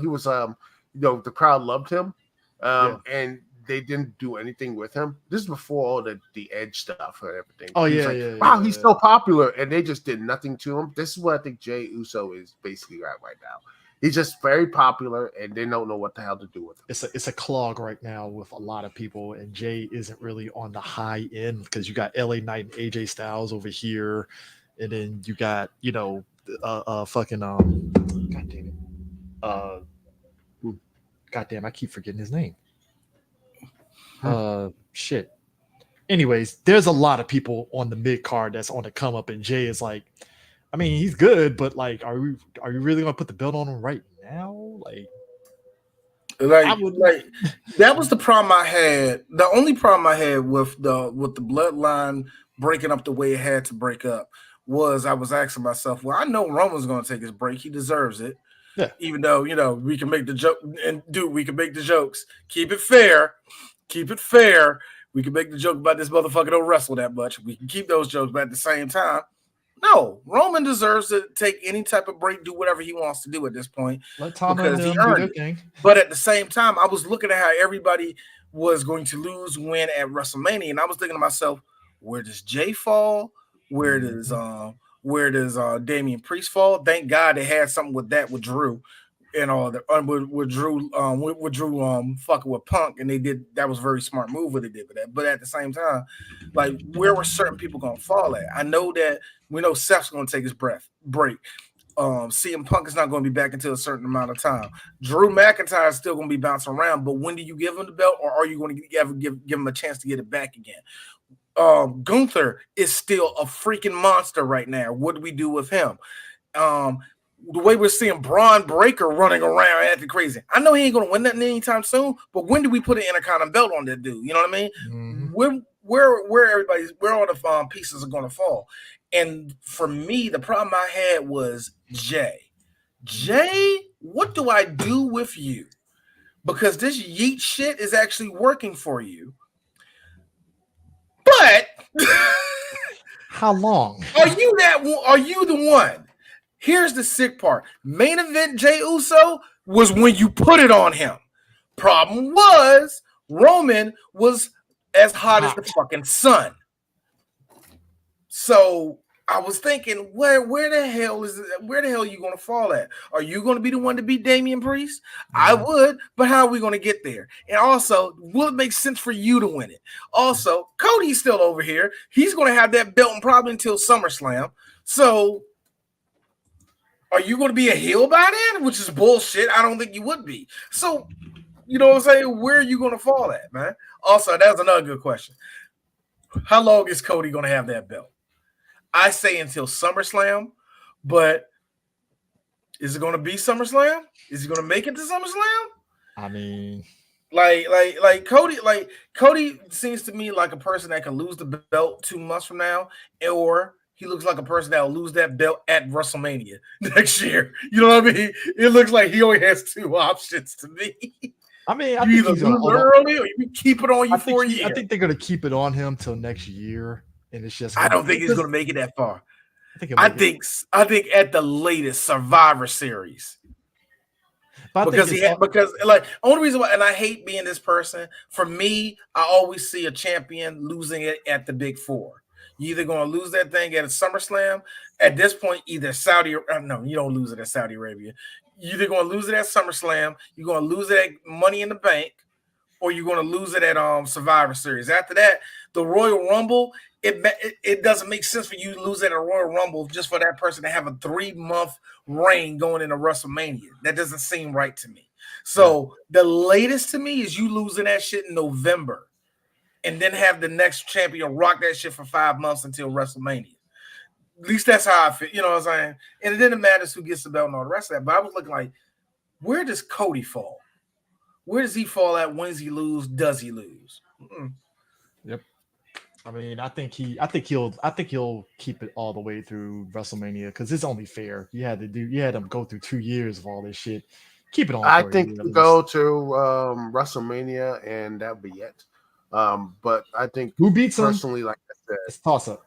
He was the crowd loved him, and they didn't do anything with him. This is before all the Edge stuff and everything. Oh, yeah. Wow, he's so popular, and they just did nothing to him. This is what I think Jay Uso is basically right now. He's just very popular, and they don't know what the hell to do with him. It's a clog right now with a lot of people, and Jay isn't really on the high end because you got LA Knight and AJ Styles over here, and then you got fucking God damn it, I keep forgetting his name. Shit. anyways, there's a lot of people on the mid card that's on the come up, and Jay is like, I mean, he's good, but like, are you really gonna put the belt on him right now? Like that was the problem I had. The only problem I had with the bloodline breaking up the way it had to break up was I was asking myself, well, I know Roman's going to take his break. He deserves it. Yeah. Even though, we can make the joke and we can make the jokes. Keep it fair. Keep it fair. We can make the joke about this motherfucker don't wrestle that much. We can keep those jokes, but at the same time, no, Roman deserves to take any type of break, do whatever he wants to do at this point. Let Tom because he earned it. But at the same time, I was looking at how everybody was going to lose, win at WrestleMania, and I was thinking to myself, where does Jay fall? Where does Damian Priest fall? Thank God they had something with that with Drew and all the with Drew fucking with Punk, and they did that was a very smart move what they did with that. But at the same time, like where were certain people gonna fall at? I know that we know Seth's gonna take his break. CM Punk is not going to be back until a certain amount of time. Drew McIntyre is still going to be bouncing around, but when do you give him the belt, or are you going to ever give him a chance to get it back again? Gunther is still a freaking monster right now. What do we do with him? The way we're seeing Braun Breaker running around acting crazy. I know he ain't going to win that anytime soon, but when do we put an Intercontinental belt on that dude? You know what I mean? Mm-hmm. Where all the pieces are going to fall? And for me, the problem I had was Jay. Jay, what do I do with you? Because this yeet shit is actually working for you. But how long? Are you the one? Here's the sick part. Main event Jey Uso was when you put it on him. Problem was Roman was as hot as the fucking sun. So I was thinking, where the hell are you going to fall at? Are you going to be the one to beat Damian Priest? I would, but how are we going to get there? And also, will it make sense for you to win it? Also, Cody's still over here. He's going to have that belt probably until SummerSlam. So are you going to be a heel by then? Which is bullshit. I don't think you would be. So, you know what I'm saying? Where are you going to fall at, man? Also, that's another good question. How long is Cody going to have that belt? I say until SummerSlam, but is it going to be SummerSlam? Is he going to make it to SummerSlam? I mean, like Cody seems to me like a person that can lose the belt 2 months from now, or he looks like a person that will lose that belt at WrestleMania next year. You know what I mean? It looks like he only has 2 options to me. I mean, I you think either lose early or you keep it on you for a year. I think they're going to keep it on him till next year. And it's just I don't think he's going to make it that far. I think at the latest Survivor Series. Because only reason why, and I hate being this person. For me, I always see a champion losing it at the Big Four. You're either going to lose that thing at a SummerSlam. At this point, either no, you don't lose it at Saudi Arabia. You're either going to lose it at SummerSlam, you're going to lose it at Money in the Bank, or you're going to lose it at Survivor Series. After that, the Royal Rumble, it doesn't make sense for you to lose at a Royal Rumble just for that person to have a 3-month reign going into WrestleMania. That doesn't seem right to me. So the latest to me is you losing that shit in November and then have the next champion rock that shit for 5 months until WrestleMania. At least that's how I feel. You know what I'm saying? And it didn't matter who gets the belt and all the rest of that. But I was looking like, where does Cody fall? Where does he fall at? When does he lose? Does he lose? Yep. I mean, I think he'll keep it all the way through WrestleMania because it's only fair. You had him go through 2 years of all this shit. Keep it on. I think to go to WrestleMania and that'll be it. But I think who beats personally, him? like I said, it's toss up.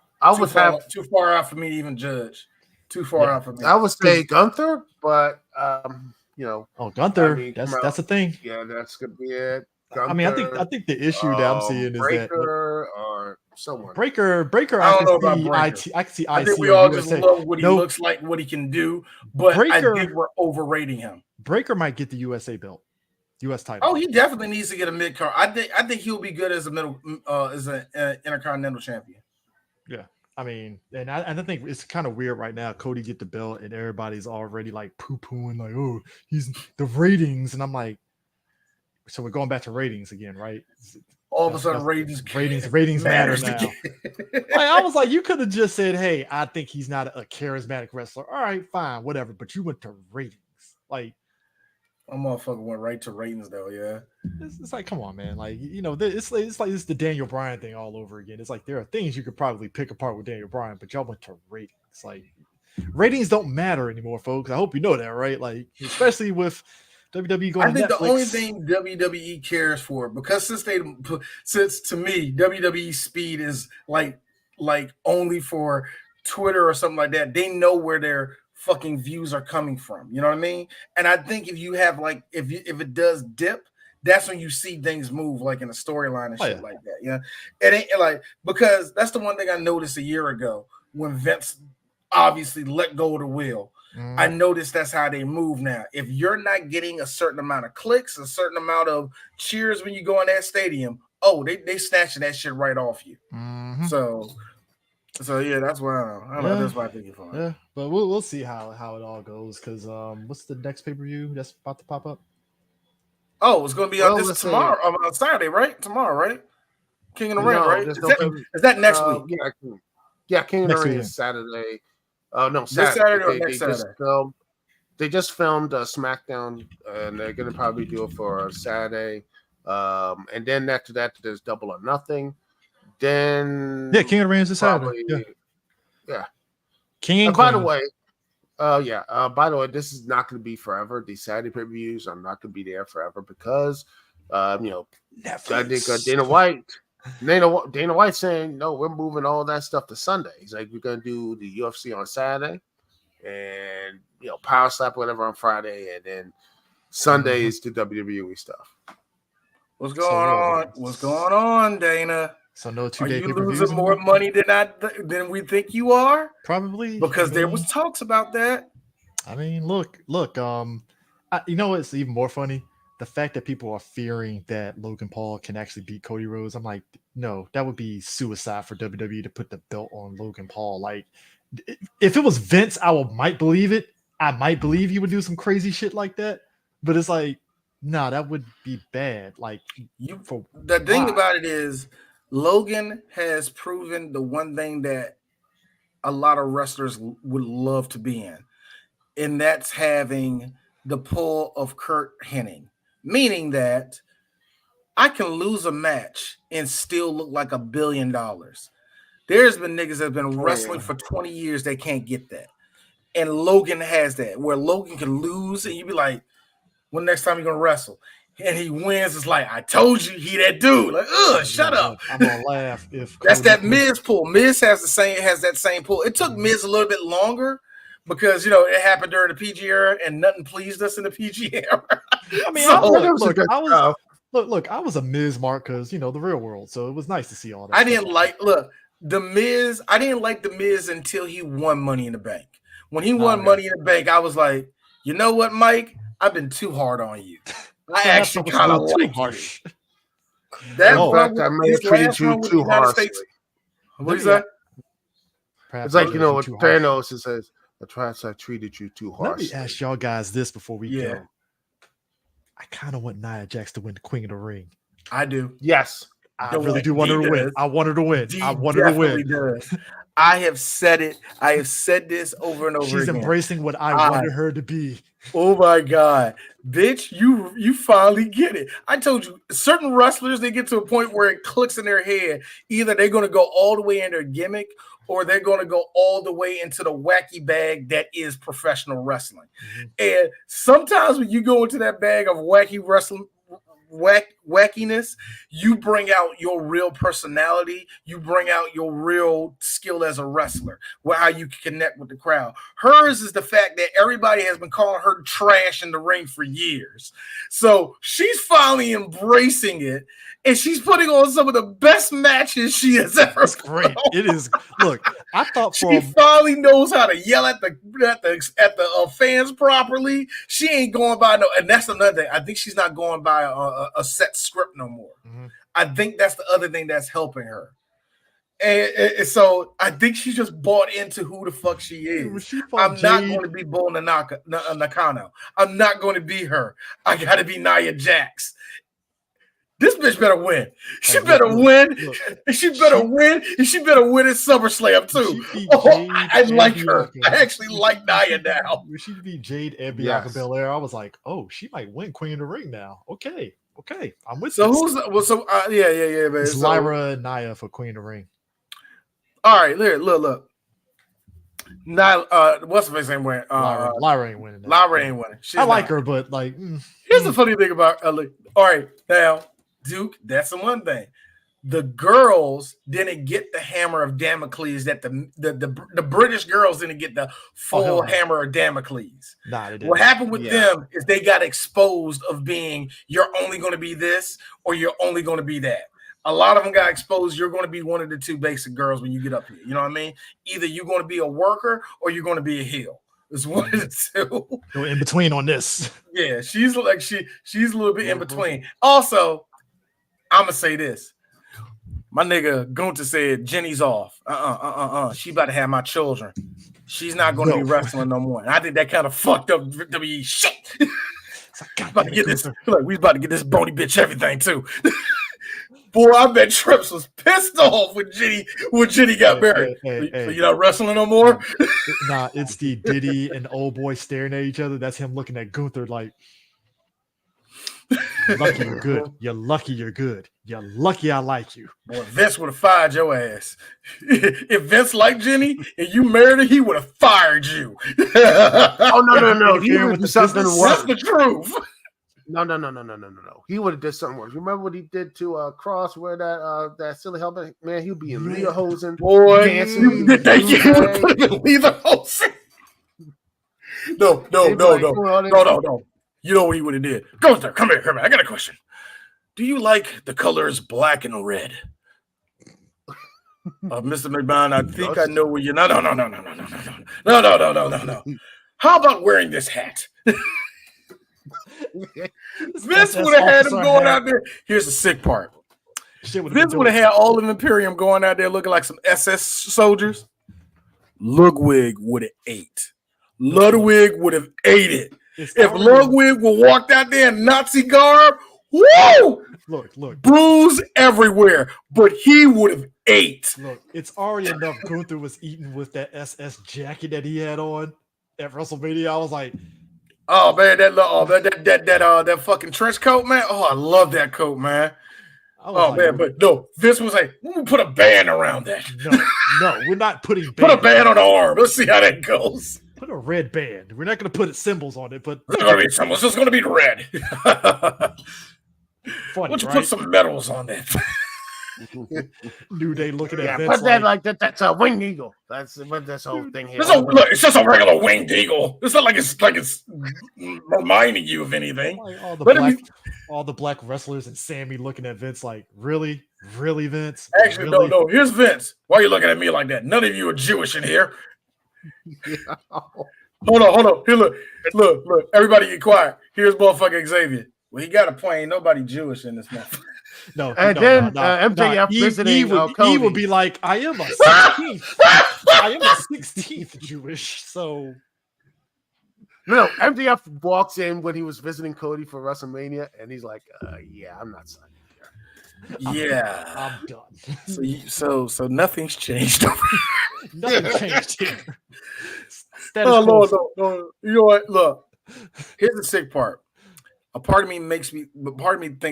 Too far out for me to even judge. Too far out for me. I would say Gunther, but Gunther. I mean, that's the thing. Yeah, that's gonna be it. Gunther, I mean, I think the issue that I'm seeing is Breaker or someone. Breaker. I don't know about Breaker. I can see. I think we all just love what he looks like, what he can do, but Breaker, I think we're overrating him. Breaker might get the USA belt, US title. Oh, he definitely needs to get a mid card. I think he'll be good as an intercontinental champion. Yeah. I mean, and I think it's kind of weird right now. Cody get the belt and everybody's already like poo-pooing, like, oh, he's the ratings. And I'm like, so we're going back to ratings again, right? all of a sudden ratings matter now. I was like, you could have just said, "Hey, I think he's not a charismatic wrestler." All right, fine, whatever. But you went to ratings. Like, a motherfucker went right to ratings, though. Yeah, it's like, come on, man. Like, it's like it's the Daniel Bryan thing all over again. It's like there are things you could probably pick apart with Daniel Bryan, but y'all went to ratings. Like, ratings don't matter anymore, folks. I hope you know that, right? Like, especially with WWE going. I think Netflix. the only thing WWE cares for, because since to me WWE speed is like only for Twitter or something like that. They know where their fucking views are coming from. You know what I mean? And I think if you have like if it does dip, that's when you see things move, like in a storyline and shit like that. Yeah, it ain't like, because that's the one thing I noticed a year ago when Vince obviously let go of the wheel. I noticed that's how they move now. If you're not getting a certain amount of clicks, a certain amount of cheers when you go in that stadium, they snatching that shit right off you. So yeah, that's why I don't know. That's why I think it's fun. Yeah, but we'll see how it all goes. Because what's the next pay-per-view that's about to pop up? Oh, it's going to be on this tomorrow, on Saturday, right? Tomorrow, right? King of the Ring, right? Is that next week? Yeah, King of the Ring is Saturday. No, Saturday. They just filmed SmackDown, and they're going to probably do it for Saturday. And then after that, there's Double or Nothing. Then King of the Ring is Saturday. Yeah. King. By the way, this is not going to be forever. These Saturday pay-per-views are not going to be there forever because, I think Dana White saying, no, we're moving all that stuff to Sunday. He's like, we're going to do the UFC on Saturday and, Power Slap, whatever, on Friday. And then Sunday is the WWE stuff. What's going on? What's going on, Dana? So no 2-day pay-per-views. Are you losing more money than we think you are? Probably. Because there was talks about that. I mean, look. You know what's even more funny? The fact that people are fearing that Logan Paul can actually beat Cody Rhodes. I'm like, no, that would be suicide for WWE to put the belt on Logan Paul. Like, if it was Vince, might believe it. I might believe he would do some crazy shit like that. But it's like, nah, that would be bad. Like, the thing about it is, Logan has proven the one thing that a lot of wrestlers would love to be in, and that's having the pull of Kurt Hennig. Meaning that I can lose a match and still look like $1 billion. There's been niggas that have been wrestling for 20 years, they can't get that. And Logan has that, where Logan can lose and you be like, when next time you going to wrestle? And he wins, it's like, I told you he that dude. Like, shut up. I'm gonna laugh if that's that Miz pull. Miz has that same pull. It took Miz a little bit longer because it happened during the PG era and nothing pleased us in the PG era. I mean, I was a Miz mark because the real world, so it was nice to see all that. I didn't like the Miz. I didn't like the Miz until he won Money in the Bank. When he won Money in the Bank, I was like, you know what, Mike? I've been too hard on you. I actually kind of like harsh. That I may have treated you too harshly. What is that? It's like what Thanos says. Perhaps I treated you too harshly. Let me ask y'all guys this before we go. I kind of want Nia Jax to win the Queen of the Ring. I do. Yes. I really do want her to win. I want her to win. I want her to win. Does. I have said it. I have said this over and over again. She's embracing what I wanted her to be. Oh my God. Bitch, you finally get it. I told you, certain wrestlers, they get to a point where it clicks in their head. Either they're going to go all the way in their gimmick or they're going to go all the way into the wacky bag that is professional wrestling. And sometimes when you go into that bag of wacky wrestling, wackiness, you bring out your real personality, you bring out your real skill as a wrestler, how you can connect with the crowd. Hers is the fact that everybody has been calling her trash in the ring for years, so she's finally embracing it, and she's putting on some of the best matches she has ever. It's great. It is. Look, I thought she finally knows how to yell at the fans properly. She ain't going by and that's another thing. I think she's not going by a set script no more. I think that's the other thing that's helping her. And so I think she just bought into who the fuck she is. I'm not going to be Bull Nakano. I'm not going to be her. I got to be Nia Jax. This bitch better win. She better win. And she better win. And she better win at SummerSlam too. I like her. I actually like Nia now. When she beat Jade and Bianca Belair, I was like, oh, she might win Queen of the Ring now. Okay. I'm with so this. who's yeah, man. It's Lyra and Nia for Queen of the Ring. All right, look. Nia, what's the face name winning? Lyra ain't winning. Lyra ain't winning. I like her, but like, here's the funny thing about all right, now, Duke, that's the one thing. The girls didn't get the hammer of Damocles that the British girls didn't get the full hammer of Damocles. Nah, they didn't. What happened with them is they got exposed of being you're only going to be this or you're only going to be that. A lot of them got exposed. You're going to be one of the two basic girls when you get up here. You know what I mean? Either you're going to be a worker or you're going to be a heel. It's one of the two. Go in between on this. Yeah, she's a little bit in between. Also, I'm gonna say this. My nigga Gunther said Jenny's off. She about to have my children. She's not going to be wrestling no more. And I think that kind of fucked up WWE shit. About to get this. Look, we about to get this bony bitch everything too. Boy, I bet Trips was pissed off when Jenny got married. So you're not wrestling no more? Nah, it's the Diddy and old boy staring at each other. That's him looking at Gunther like, you're lucky you're good. You're lucky you're good. You're lucky I like you. Boy, Vince would have fired your ass. If Vince liked Jenny and you married her, he would have fired you. Oh, no. He would have done something worse. That's the truth. No. He would have did something worse. Remember what he did to Cross, where that silly helmet? Man, he'll be in Lederhosen. Boy, dancing. you put him in Lederhosen. No. You know what he would have did? Go there. Come here. I got a question. Do you like the colors black and red? Mr. McMahon, I think I know where you're. No. How about wearing this hat? Vince would have had him going out there. Here's the sick part. Vince would have had all of Imperium going out there looking like some SS soldiers. Ludwig would have ate. Ludwig would have ate it. If Ludwig would walked out there in Nazi garb, woo! Look. Bruise everywhere, but he would have ate. Look, it's already enough Gunther was eating with that SS jacket that he had on at WrestleMania. I was like, oh man, that fucking trench coat, man. Oh, I love that coat, man. Oh man, but no, Vince was like, we'll put a band around that. No, we're not putting band. Put a band on the arm. Let's see how that goes. Put a red band. We're not going to put symbols on it, but it's going to be symbols. It's going to be red. Funny, why don't you put some medals on that? New Day looking at Vince put that like that. That's a winged eagle. That's what this whole thing here. Look, it's just a regular winged eagle. It's not like it's reminding you of anything. Like all the black wrestlers and Sammy looking at Vince like, really, Vince? Actually, really? no. Here's Vince. Why are you looking at me like that? None of you are Jewish in here. Yeah. Hold on. Here, look. Everybody get quiet. Here's motherfucking Xavier. Well, he got a point. Ain't nobody Jewish in this motherfucker. No. MJF visiting he would be like, I am a 16th. I am a 16th Jewish. So no, MJF walks in when he was visiting Cody for WrestleMania, and he's like, "Yeah, I'm not signing here. Yeah, I'm done." So nothing's changed. Nothing changed here. No. You know what? Look, here's the sick part. A part of me thinks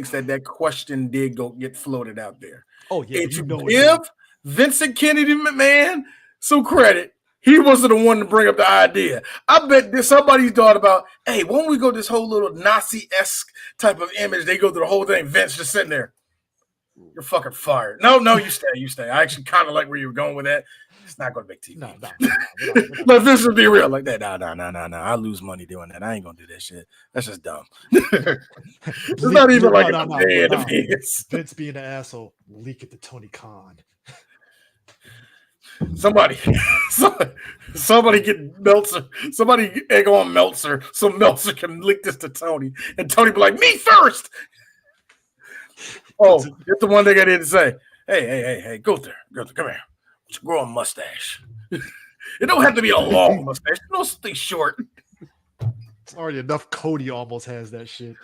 that question did get floated out there. Oh yeah, if you give Vincent Kennedy McMahon some credit, he wasn't the one to bring up the idea. I bet somebody thought about, hey, when we go this whole little Nazi-esque type of image, they go through the whole thing. Vince just sitting there. You're fucking fired. No, you stay. I actually kind of like where you were going with that. It's not going to make TV. No. Let this be real like that. No. I lose money doing that. I ain't going to do that shit. That's just dumb. It's not even like it's Vince being an asshole. Leak it to Tony Khan. Somebody get Meltzer. Somebody egg on Meltzer so Meltzer can leak this to Tony. And Tony be like, me first. Oh, it's the one thing I didn't say. Hey, go there. Come here. Grow a mustache. It don't have to be a long mustache. No, something short. It's already enough. Cody almost has that shit.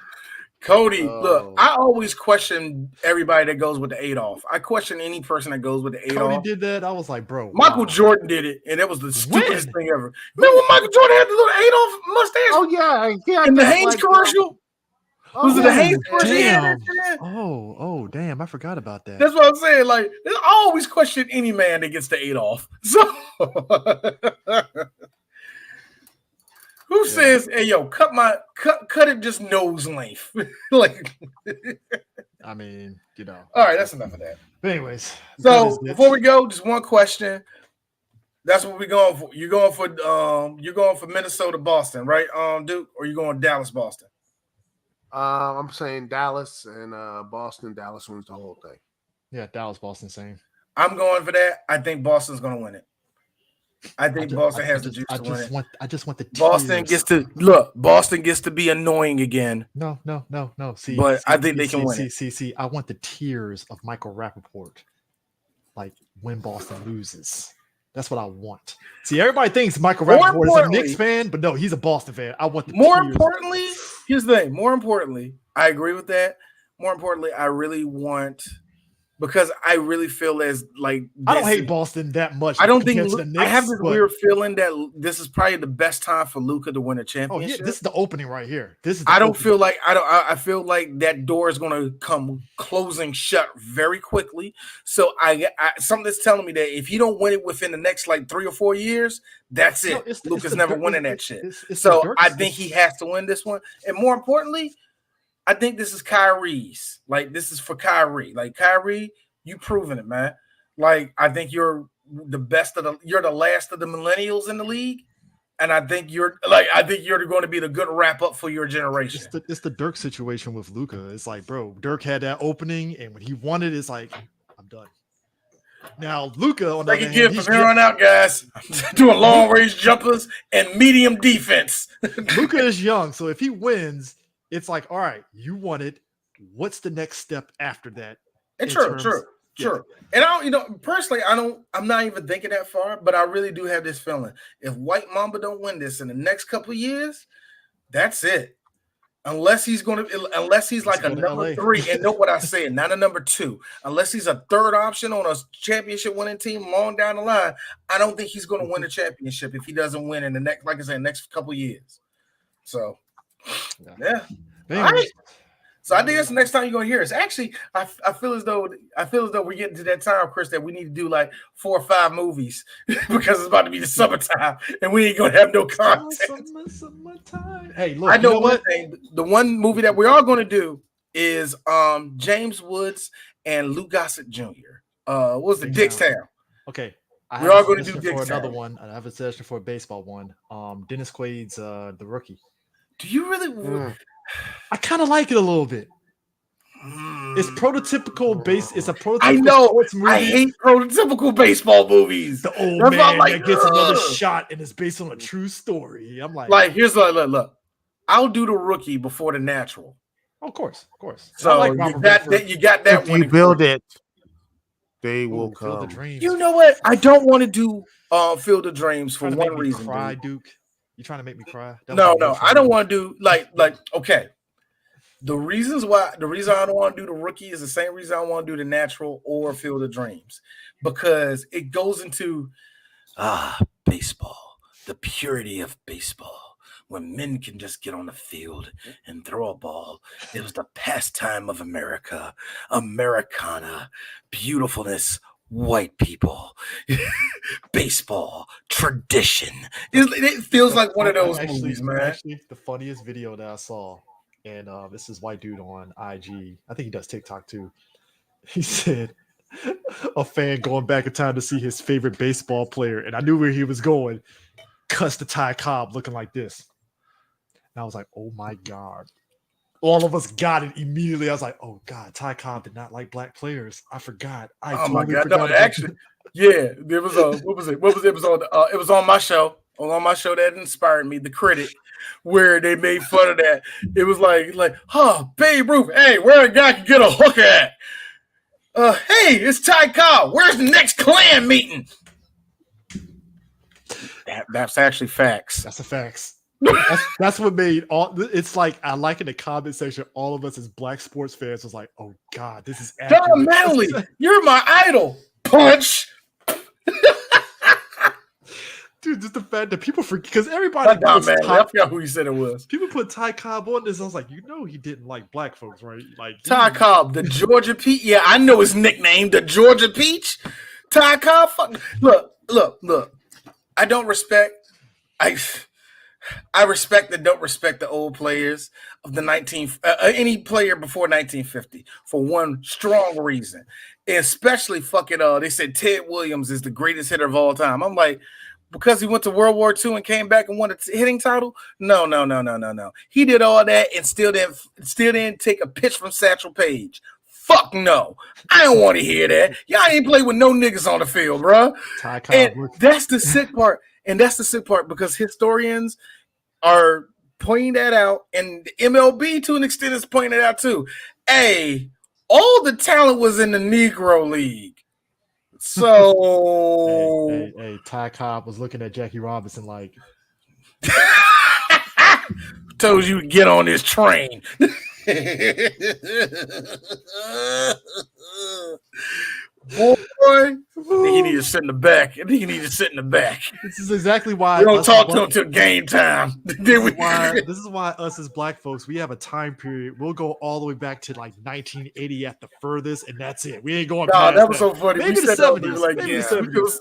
Cody, look, I always question everybody that goes with the Adolf. I question any person that goes with the Adolf. Cody did that. I was like, bro. Michael Jordan did it, and it was the stupidest thing ever. Remember when Michael Jordan had the little Adolf mustache? Oh yeah, in the Haynes commercial. Was it the Haynes commercial? Damn. Oh, damn! I forgot about that. That's what I'm saying. Like, I always question any man that gets the Adolf. So. Who says, "Hey, yo, cut it just nose length"? Like, I mean, you know. All right, that's enough of that. But anyways, so before we go, just one question. That's what we're going for. You're going for Minnesota, Boston, right, Duke, or you going Dallas, Boston? I'm saying Dallas and Boston. Dallas wins the whole thing. Yeah, Dallas, Boston, same. I'm going for that. I think Boston's going to win it. I think Boston has the juice to win it. I just want the tears. Boston gets to be annoying again. No. See, I think they can win it. See. I want the tears of Michael Rappaport, like when Boston loses. That's what I want. See, everybody thinks Michael Rappaport is a Knicks fan, but no, he's a Boston fan. I want the more tears. Importantly, here's the thing. More importantly, I agree with that. More importantly, I really want. Because I really feel as like I don't hate Boston that much. I don't think I have this weird feeling that this is probably the best time for Luka to win a championship. Oh yeah, this is the opening right here. I feel like that door is going to come closing shut very quickly. So I something that's telling me that if you don't win it within the next like 3 or 4 years, that's it. Luka's never winning that shit. So I think he has to win this one, and more importantly. I think this is Kyrie's. Like, this is for Kyrie. Like, Kyrie, you proven it, man. Like, I think you're the last of the millennials in the league. And I think you're going to be the good wrap up for your generation. It's the Dirk situation with Luka. It's like, bro, Dirk had that opening, and when he won it, it's like, I'm done. Now, Luka, on the other hand, from here on out, guys, doing long range jumpers and medium defense. Luka is young, so if he wins, it's like, all right, you won it. What's the next step after that? And True. And personally, I'm not even thinking that far, but I really do have this feeling. If White Mamba don't win this in the next couple of years, that's it. Unless he's like a number 3, and know what I said, not a number 2. Unless he's a third option on a championship winning team long down the line, I don't think he's going to win a championship if he doesn't win in the next, like I said, next couple of years. So. Yeah. All right. So I think that's the next time you're gonna hear us. Actually, I feel as though we're getting to that time, Chris, that we need to do like 4 or 5 movies because it's about to be the summertime and we ain't gonna have no content. Summertime. Hey, look, I know one thing. The one movie that we are gonna do is James Woods and Lou Gossett Jr. What was it? Dickstown. Okay. We're all going to do Dickstown. Another one. I have a suggestion for a baseball one. Dennis Quaid's The Rookie. Do you really? I kind of like it a little bit. It's prototypical base. It's a prototypical. I know. Sports movie. I hate prototypical baseball movies. The old man that gets another shot and it's based on a true story. I'm like, here's look. I'll do The Rookie before The Natural. Of course. So you got that. If you build it, they will come. You know what? I don't want to do Field of Dreams for one reason. Cry, Duke. You trying to make me cry? No, I don't want to do like okay. The reason I don't want to do The Rookie is the same reason I want to do The Natural or Field of Dreams, because it goes into baseball, the purity of baseball, when men can just get on the field and throw a ball. It was the pastime of America, Americana, beautifulness. White people, baseball, tradition. It feels like one of those movies, man. Actually, the funniest video that I saw, and this is white dude on IG. I think he does TikTok too. He said a fan going back in time to see his favorite baseball player, and I knew where he was going. Cuts to Ty Cobb looking like this, and I was like, "Oh my god." All of us got it immediately. I was like, "Oh God, Ty Cobb did not like black players. I forgot." My God! No, actually, yeah, there was a what was it? It was on my show. On my show that inspired me, The Critic, where they made fun of that. It was like, Babe Ruth. Hey, where a guy can get a hooker at? Hey, it's Ty Cobb. Where's the next Klan meeting? That's actually facts. That's the facts. That's what made all. It's like I like in the comment section, all of us as black sports fans was like, "Oh God, this is accurate." Don Manley, you're my idol. Punch. Dude, just the fact that people forget because everybody Don Manley. I forgot who you said it was. People put Ty Cobb on this. I was like, he didn't like black folks, right? Like Ty Cobb, the Georgia Peach. Yeah, I know his nickname, the Georgia Peach. Ty Cobb. Look. I don't respect. I respect and don't respect the old players of the any player before 1950 for one strong reason, especially they said Ted Williams is the greatest hitter of all time. I'm like, because he went to World War II and came back and won a hitting title? No. He did all that and still didn't take a pitch from Satchel Paige. Fuck no. I don't want to hear that. Y'all ain't play with no niggas on the field, bro. And that's the sick part. And that's the sick part because historians are pointing that out, and the MLB to an extent is pointing it out too. Hey, all the talent was in the Negro League. So hey, Ty Cobb was looking at Jackie Robinson like told you to get on this train. Boy, I think he needs to sit in the back. This is exactly why we don't talk to him till game time. This is why us as black folks, we have a time period. We'll go all the way back to like 1980 at the furthest, and that's it. We ain't going. No, that was so funny. Maybe the 70s. Like, maybe the 70s.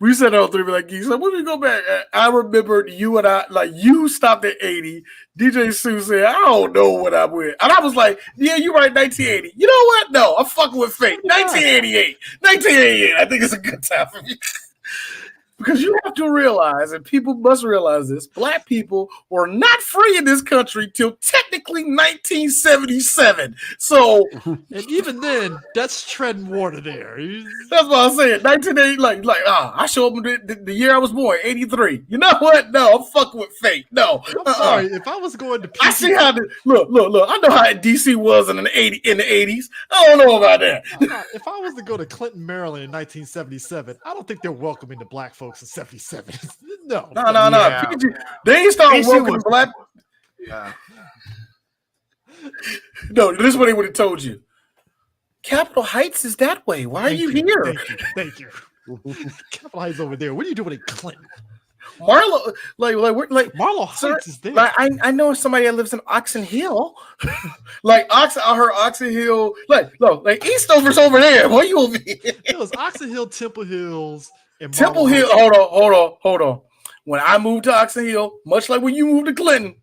We said all three, like, so when we go back, I remember you and I, like, you stopped at 80. DJ Sue said, I don't know what I'm with. And I was like, yeah, you're right, 1980. You know what? No, I'm fucking with fate. 1988. I think it's a good time for me. Because you have to realize, and people must realize this, black people were not free in this country till technically 1977. So, and even then, that's treading water there. That's what I'm saying. 1980, I showed them the year I was born, 83. You know what? No, I'm fucking with fate. No, I'm sorry. If I was going to, I see how look. I know how DC was in the 80s. I don't know about that. If I was to go to Clinton, Maryland in 1977, I don't think they're welcoming the black folks in 77. No. Yeah. They ain't started welcoming black. No, this is what they would have told you. Capitol Heights is that way. Why are you here? Thank you. Capitol Heights over there. What are you doing in Clinton? Marlo, Marlo Heights is there. Like, I know somebody that lives in Oxon Hill. I heard Oxon Hill. Like Eastover's over there. Why you over here? It was Oxon Hill, Temple Hills. Temple Hill, hold on. When I moved to Oxon Hill, much like when you moved to Clinton,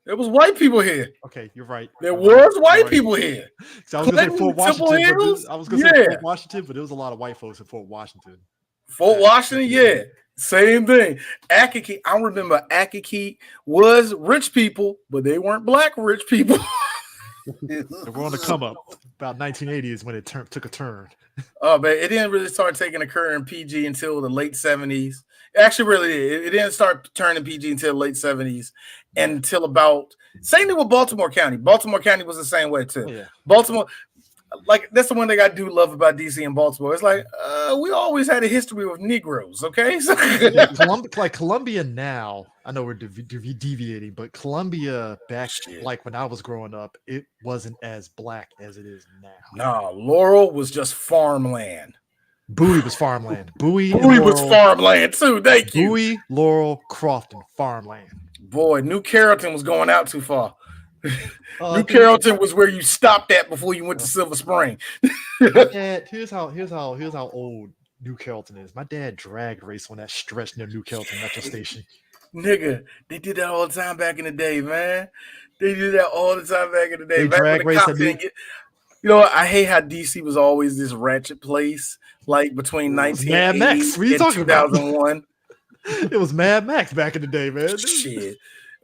there was white people here. Okay, you're right. There was white people here. So I was going to say Fort Washington, but there was a lot of white folks in Fort Washington. Fort Washington, yeah. Same thing. Akakeek, I remember Akakeek was rich people, but they weren't black rich people. They were on the come up. About 1980 is when it took a turn. Oh, man, it didn't really start taking a curve in PG until the late 70s. Actually, really did. It didn't start turning PG until the late 70s and until about same thing with Baltimore County. Baltimore County was the same way too. Yeah. Baltimore, like that's the one thing I do love about DC and Baltimore. It's like we always had a history with Negroes. Okay, so Columbia now. I know we're deviating, but Columbia back like when I was growing up, it wasn't as black as it is now. No, Laurel was just farmland. Bowie was farmland. Bowie was farmland too. Thank you. Bowie, Laurel, Crofton, farmland. Boy, New Carrollton was going out too far. New Carrollton was where you stopped at before you went to Silver Spring. Dad, here's how old New Carrollton is. My dad drag raced on that stretch near New Carrollton Metro Station. Nigga, they did that all the time back in the day, man. They did that all the time back in the day. They drag race. You know what? I hate how DC was always this ratchet place. Like between 1980 and 2001. It was Mad Max back in the day, man. Shit.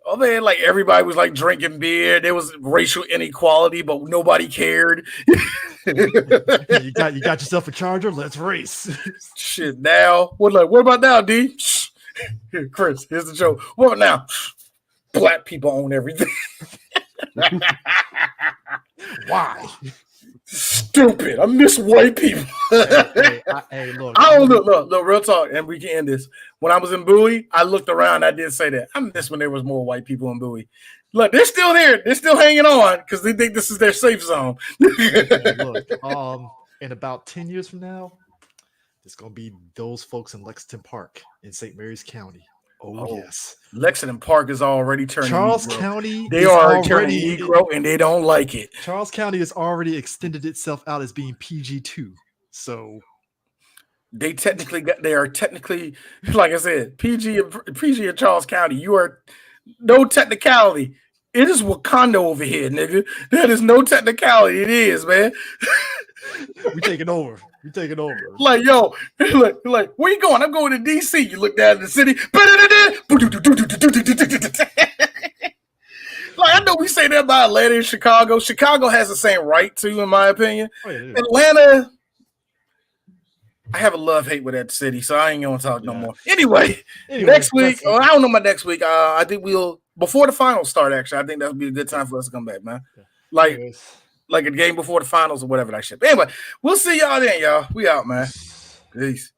Oh man, like everybody was like drinking beer. There was racial inequality, but nobody cared. You got yourself a Charger. Let's race. Shit. Now what about now, D? Here, Chris, here's the joke. What about now? Black people own everything. Why? Stupid. I miss white people. Hey, look. I don't look, real talk, and we can end this. When I was in Bowie, I looked around. I did say that. I miss when there was more white people in Bowie. Look, they're still there. They're still hanging on because they think this is their safe zone. Look, in about 10 years from now, it's going to be those folks in Lexington Park in St. Mary's County. Oh, yes. Lexington Park is already turning Charles Negro. County. They are already turning Negro, and they don't like it. Charles County has already extended itself out as being PG2. So they are technically, like I said, PG in Charles County. You are no technicality. It is Wakanda over here, nigga. That is no technicality. It is, man. We taking over. Like, yo, like, where you going? I'm going to DC. You look down at the city. Like, I know we say that about Atlanta and Chicago. Chicago has the same right to, in my opinion. Oh, yeah. Atlanta, I have a love-hate with that city, so I ain't gonna talk no more. Anyway, next week, I don't know about next week. I think we'll, before the finals start, actually, I think that'll be a good time for us to come back, man. Like a game before the finals or whatever that shit. But anyway, we'll see y'all then, y'all. We out, man. Peace.